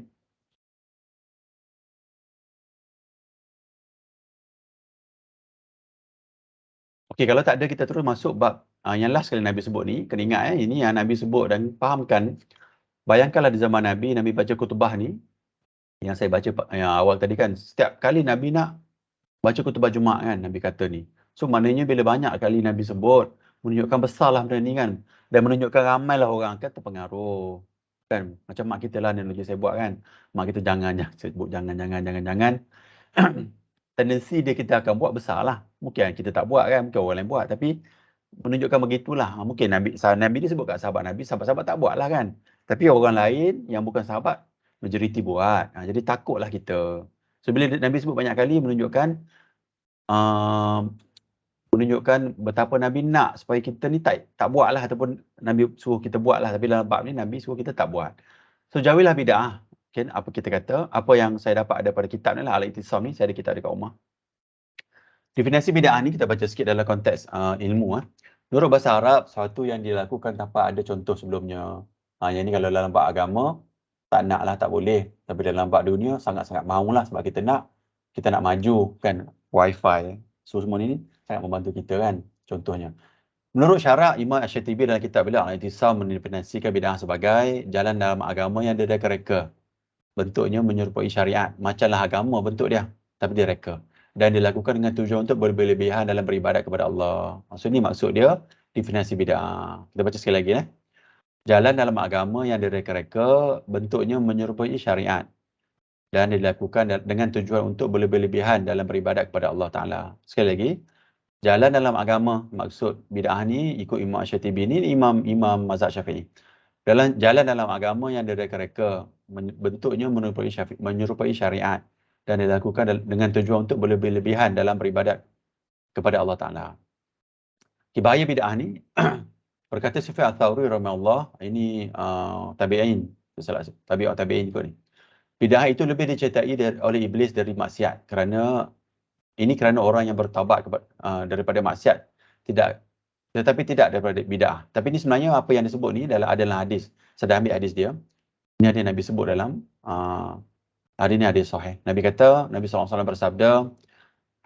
Okey, kalau tak ada, kita terus masuk bab yang last kali Nabi sebut ni. Kena ingat ini yang Nabi sebut dan fahamkan. Bayangkanlah di zaman Nabi baca khutbah ni, yang saya baca yang awal tadi kan, setiap kali Nabi nak baca khutbah Jumaat kan, Nabi kata ni. So maknanya bila banyak kali Nabi sebut, menunjukkan besarlah benda ni kan. Dan menunjukkan ramailah orang akan terpengaruh. Kan? Macam mak kita lah analogi saya buat kan. Mak kita jangan sebut jangan. Tendensi dia kita akan buat besarlah. Mungkin kita tak buat kan, mungkin orang lain buat. Tapi menunjukkan begitulah. Mungkin Nabi dia sebut kat sahabat Nabi, sahabat-sahabat tak buat lah kan. Tapi orang lain yang bukan sahabat, majoriti buat. Jadi takutlah kita. So bila Nabi sebut banyak kali menunjukkan betapa Nabi nak supaya kita ni tak buat lah, ataupun Nabi suruh kita buat lah. Tapi dalam bab ni Nabi suruh kita tak buat. So jauhilah bid'ah. Okay, apa kita kata, apa yang saya dapat daripada kitab ni lah, Al-I'tisam ni, saya ada kitab dekat rumah. Definisi bid'ah ni kita baca sikit dalam konteks ilmu. Menurut bahasa Arab, sesuatu yang dilakukan tanpa ada contoh sebelumnya. Yang ni kalau dalam bab agama, tak nak lah, tak boleh. Tapi dalam bab dunia, sangat-sangat maulah sebab kita nak maju kan, wifi. So semua ni sangat membantu kita kan, contohnya. Menurut syarak, Imam Asy-Syatibi dalam kitab beliau Al-I'tisam mendefinisikan bid'ah sebagai jalan dalam agama yang dia reka. Bentuknya menyerupai syariat. Macamlah agama bentuk dia, tapi dia reka. Dan dilakukan dengan tujuan untuk berlebihan dalam beribadat kepada Allah. Maksud dia, definisi bid'ah. Kita baca sekali lagi. Jalan dalam agama yang direka-reka, bentuknya menyerupai syariat. Dan dilakukan dengan tujuan untuk berlebihan dalam beribadat kepada Allah Ta'ala. Sekali lagi, jalan dalam agama, maksud bid'ah ni, ikut Imam Asy-Syatibi ni, Imam mazhab Syafi'i. Jalan dalam agama yang direka-reka, bentuknya menyerupai syariat dan dilakukan dengan tujuan untuk berlebihan dalam beribadat kepada Allah Ta'ala. Bahaya bid'ah ni, berkata Sufyan Ats-Tsauri rahimahullah, ini tabi'in, tabi'in kot ni. Bid'ah itu lebih dicertai oleh iblis dari maksiat, kerana orang yang bertaubat daripada maksiat, tetapi tidak daripada bid'ah. Tapi ni sebenarnya apa yang disebut ni adalah hadis. Saya dah ambil hadis dia. Ini ada Nabi sebut dalam hari ni hadis sahih. Nabi kata, Nabi SAW bersabda,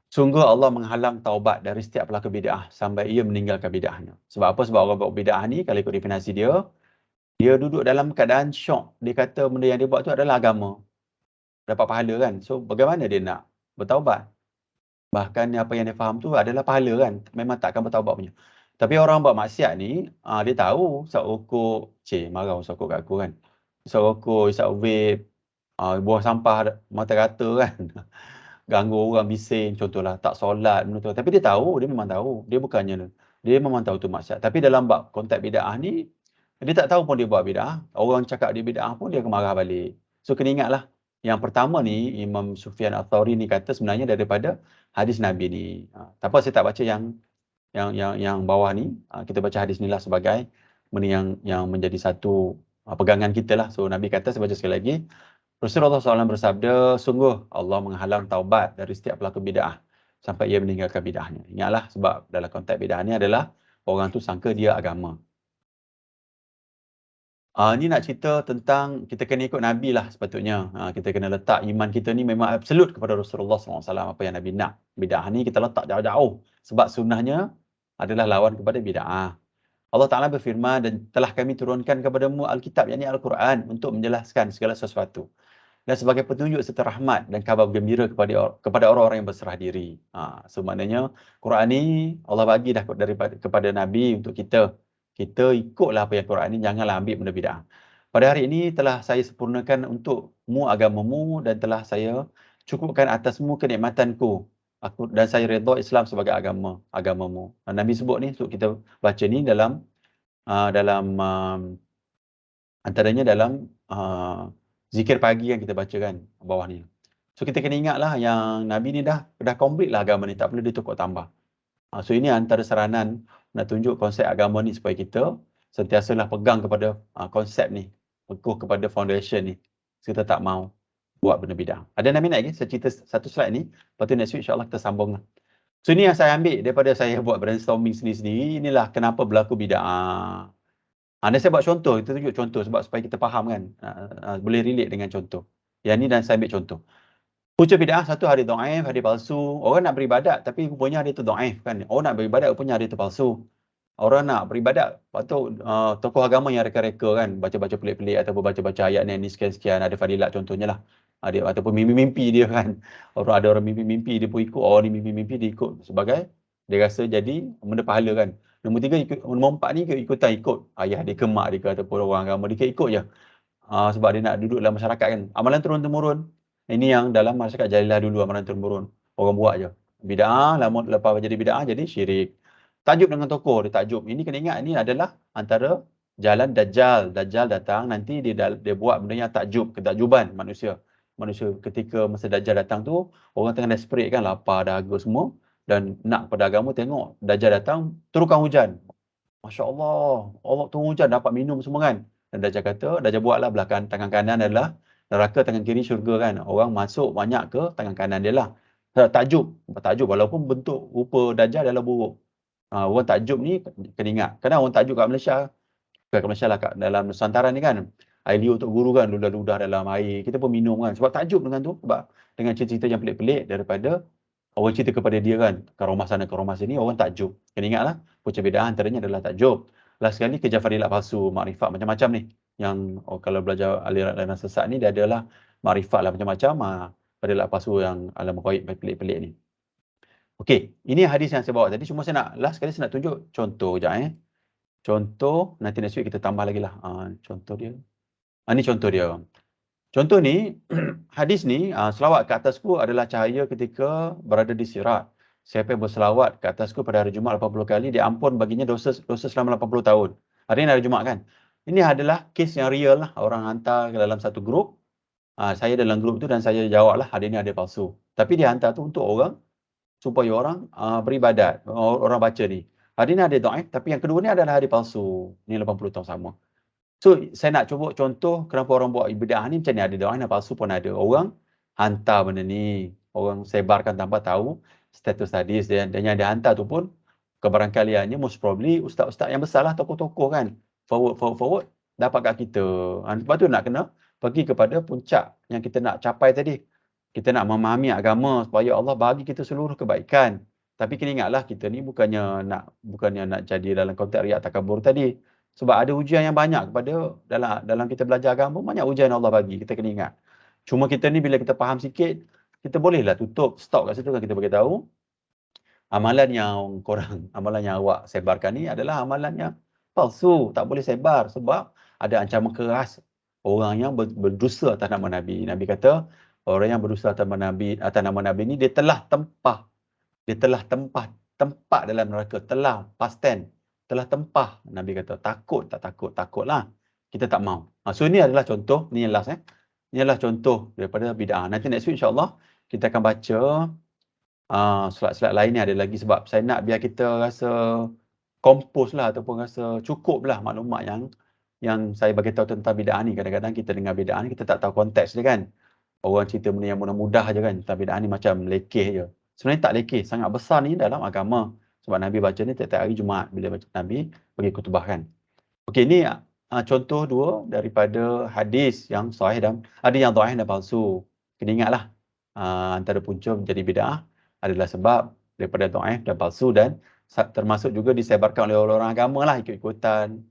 sungguh Allah menghalang taubat dari setiap pelaku bid'ah sampai ia meninggalkan bid'ahnya. Sebab apa? Sebab orang buat bid'ah ni, kalau ikut definisi dia duduk dalam keadaan syok. Dia kata benda yang dia buat tu adalah agama. Dapat pahala kan? So bagaimana dia nak bertaubat? Bahkan apa yang dia faham tu adalah pahala kan? Memang takkan bertaubat punya. Tapi orang buat maksiat ni, dia tahu isap rokok, marah isap rokok kat aku kan. Isap rokok, isap vape, buang sampah mata rata kan. Ganggu orang bising, contohlah, tak solat, benda tu. Tapi dia tahu, dia memang tahu. Dia memang tahu tu maksiat. Tapi dalam bab konteks bid'ah ni, dia tak tahu pun dia buat bid'ah. Orang cakap dia bid'ah pun dia akan marah balik. So kena ingatlah, yang pertama ni, Imam Sufyan Ats-Tsauri ni kata sebenarnya daripada hadis Nabi ni. Tak apa, saya tak baca yang bawah ni. Kita baca hadis ni lah sebagai benda yang menjadi satu pegangan kita lah. So Nabi kata, saya baca sekali lagi, Rasulullah SAW bersabda, sungguh Allah menghalang taubat dari setiap pelaku bid'ah sampai ia meninggalkan bid'ahnya. Ingatlah, sebab dalam konteks bid'ah ni adalah orang tu sangka dia agama. Ni nak cerita tentang kita kena ikut Nabi lah sepatutnya. Kita kena letak iman kita ni memang absolut kepada Rasulullah SAW. Apa yang Nabi nak. Bid'ah ni kita letak jauh-jauh. Sebab sunnahnya adalah lawan kepada bid'ah. Allah Ta'ala berfirman, dan telah kami turunkan kepadamu Alkitab, yakni Al-Quran, untuk menjelaskan segala sesuatu. Dan sebagai petunjuk serta rahmat dan kabar gembira kepada orang-orang yang berserah diri. So maknanya Quran ni Allah bagi dah kepada Nabi untuk kita. Kita ikutlah apa yang Quran ni, janganlah ambil benda bid'ah. Pada hari ini telah saya sempurnakan untukmu agamamu dan telah saya cukupkan atasmu kenikmatanku. Dan saya redha Islam sebagai agamamu. Nabi sebut ni, so kita baca ni dalam antaranya dalam zikir pagi yang kita baca kan bawah ni. So kita kena ingatlah yang Nabi ni dah complete lah agama ni, tak perlu dia tukar tambah. So ini antara saranan nak tunjuk konsep agama ni supaya kita sentiasalah pegang kepada konsep ni, teguh kepada foundation ni. Kita tak mau buat benda bid'ah. Ada Nabi nak lagi? Saya cerita satu slide ni, lepas tu next week insyaAllah kita sambung lah. So ini yang saya ambil daripada saya buat brainstorming sendiri-sendiri. Inilah kenapa berlaku bid'ah. Dan saya buat contoh, kita tunjuk contoh supaya kita faham kan. Boleh relate dengan contoh. Yang ni dan saya ambil contoh. Punca bid'ah, satu hari dhaif, hari palsu. Orang nak beribadat tapi rupanya hari tu dhaif kan. Orang nak beribadat rupanya hari tu palsu. Orang nak beribadat, patut tokoh agama yang reka-reka kan, baca-baca pelik-pelik ataupun baca-baca ayat ni sekian-sekian, ada fadilat contohnya lah. Ataupun mimpi-mimpi dia kan. Ada orang mimpi-mimpi dia pun ikut. Ni mimpi-mimpi dia ikut sebagai dia rasa jadi benda pahala kan. Nombor 3 nombor 4 ni ikut-ikutan ikut ayah dia ke mak dia ke ataupun orang agama dia ikut je. Sebab dia nak duduk dalam masyarakat kan. Amalan turun-temurun. Ini yang dalam masyarakat jahiliah dulu amalan turun-temurun. Orang buat je. Bid'ah, lepas jadi bid'ah jadi syirik. Tajuk dengan tokoh dia tajuk. Ini kena ingat ni adalah antara jalan Dajjal. Dajjal datang nanti dia buat benda yang ketakjuban manusia. Manusia ketika masa Dajjal datang tu orang tengah desperate kan, lapar, dahaga semua dan nak pada agama, tengok Dajjal datang turunkan hujan. Masya Allah, Allah turun hujan dapat minum semua kan. Dan Dajjal buatlah belakang tangan kanan adalah neraka, tangan kiri syurga kan. Orang masuk banyak ke tangan kanan dia lah. Takjub walaupun bentuk rupa Dajjal adalah buruk. Orang takjub ni kena ingat. Kadang orang takjub kat Malaysia, bukan kat Malaysia lah, kat dalam Nusantara ni kan, air liur untuk guru kan, ludah-ludah dalam air. Kita pun minum kan. Sebab takjub dengan tu, sebab dengan cerita-cerita yang pelik-pelik daripada orang cerita kepada dia kan, karomah sana, karomah sini, orang takjub. Kena ingatlah, punca bid'ah antaranya adalah takjub. Last sekali, kejar fadilat palsu, makrifat macam-macam ni. Yang kalau belajar aliran sesat ni, dia adalah makrifat lah macam-macam, fadilat palsu yang alam ghaib pelik-pelik ni. Okey, ini hadis yang saya bawa tadi. Cuma saya nak, last sekali saya nak tunjuk contoh sekejap Contoh, nanti next week kita tambah lagi lah. Contoh dia. Ini contoh dia. Contoh ni, hadis ni, selawat ke atasku adalah cahaya ketika berada di sirat. Siapa yang berselawat ke atasku pada hari Jumaat 80 kali, diampun baginya dosa selama 80 tahun. Hari ini hari Jumaat kan. Ini adalah kes yang real lah. Orang hantar ke dalam satu grup. Saya dalam grup tu dan saya jawab lah hadis ni ada palsu. Tapi dia hantar tu untuk orang, supaya orang beribadat. Orang baca ni. Hadis ni ada dhaif, tapi yang kedua ni adalah hadis palsu. Ni 80 tahun sama. So, saya nak cuba contoh kenapa orang buat bid'ah ni macam ni, ada dhaif dan palsu pun ada. Orang hantar benda ni. Orang sebarkan tanpa tahu status hadis dan yang dia hantar tu pun kebarangkaliannya most probably ustaz-ustaz yang besar lah, tokoh-tokoh kan. Forward dapat kat kita. Lepas tu nak kena pergi kepada puncak yang kita nak capai tadi. Kita nak memahami agama supaya Allah bagi kita seluruh kebaikan. Tapi kena ingatlah kita ni bukannya nak jadi dalam konteks riak takabur tadi. Sebab ada ujian yang banyak kepada dalam kita belajar agama, banyak ujian Allah bagi, kita kena ingat. Cuma kita ni bila kita faham sikit, kita bolehlah stop kat situ kan, kita bagi tahu amalan yang awak sebarkan ni adalah amalan yang palsu, tak boleh sebar sebab ada ancaman keras orang yang berdusta atas nama Nabi. Nabi kata, orang yang berdusta atas nama Nabi ni dia telah tempat tempat dalam neraka, past tense, telah tempah. Nabi kata, takutlah. Kita tak mau. So ini adalah contoh, ni yang last Ini adalah contoh daripada bid'ah. Nanti next week insya-Allah kita akan baca slide-slide lain ni ada lagi sebab saya nak biar kita rasa kompos lah ataupun rasa cukup lah maklumat yang saya bagi tahu tentang bid'ah ni. Kadang-kadang kita dengar bid'ah ni kita tak tahu konteks dia kan. Orang cerita benda yang mudah-mudah je kan. Tentang bid'ah ni macam lekeh je. Sebenarnya tak lekeh, sangat besar ni dalam agama. Sebab Nabi baca ni tiap-tiap hari Jumaat bila baca Nabi bagi khutbah kan. Okey, ni contoh dua daripada hadis yang sahih dan ada yang dhaif dan palsu. Kena ingatlah antara punca menjadi bid'ah adalah sebab daripada dhaif dan palsu dan termasuk juga disebarkan oleh orang agama lah, ikut-ikutan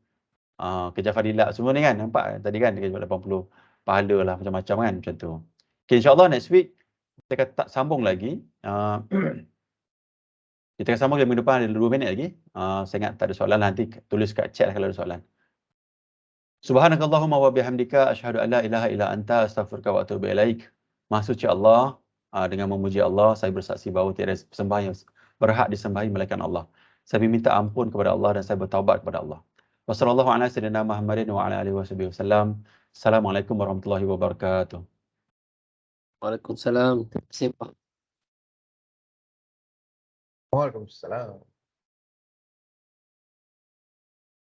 kejar fadilat semua ni kan. Nampak tadi kan dia 80 pahala lah macam-macam kan macam tu. Okay, insyaAllah next week kita akan sambung lagi. Kita akan sambung minggu depan, ada 2 minit lagi. Saya ingat tak ada soalan lah, nanti tulis kat chat lah kalau ada soalan. Subhanakallahumma wa bihamdika asyhadu an la ilaha illa anta astaghfiruka wa atubu ilaik. Maha suci Allah, dengan memuji Allah, saya bersaksi bahawa tiada sembahyang yang berhak disembahi melainkan Allah. Saya minta ampun kepada Allah dan saya bertaubat kepada Allah. Wassallallahu ala sayyidina Muhammadin wa ala alihi wasallam. Assalamualaikum warahmatullahi wabarakatuh. Waalaikumsalam. Terima kasih, Pak. Waalaikumsalam.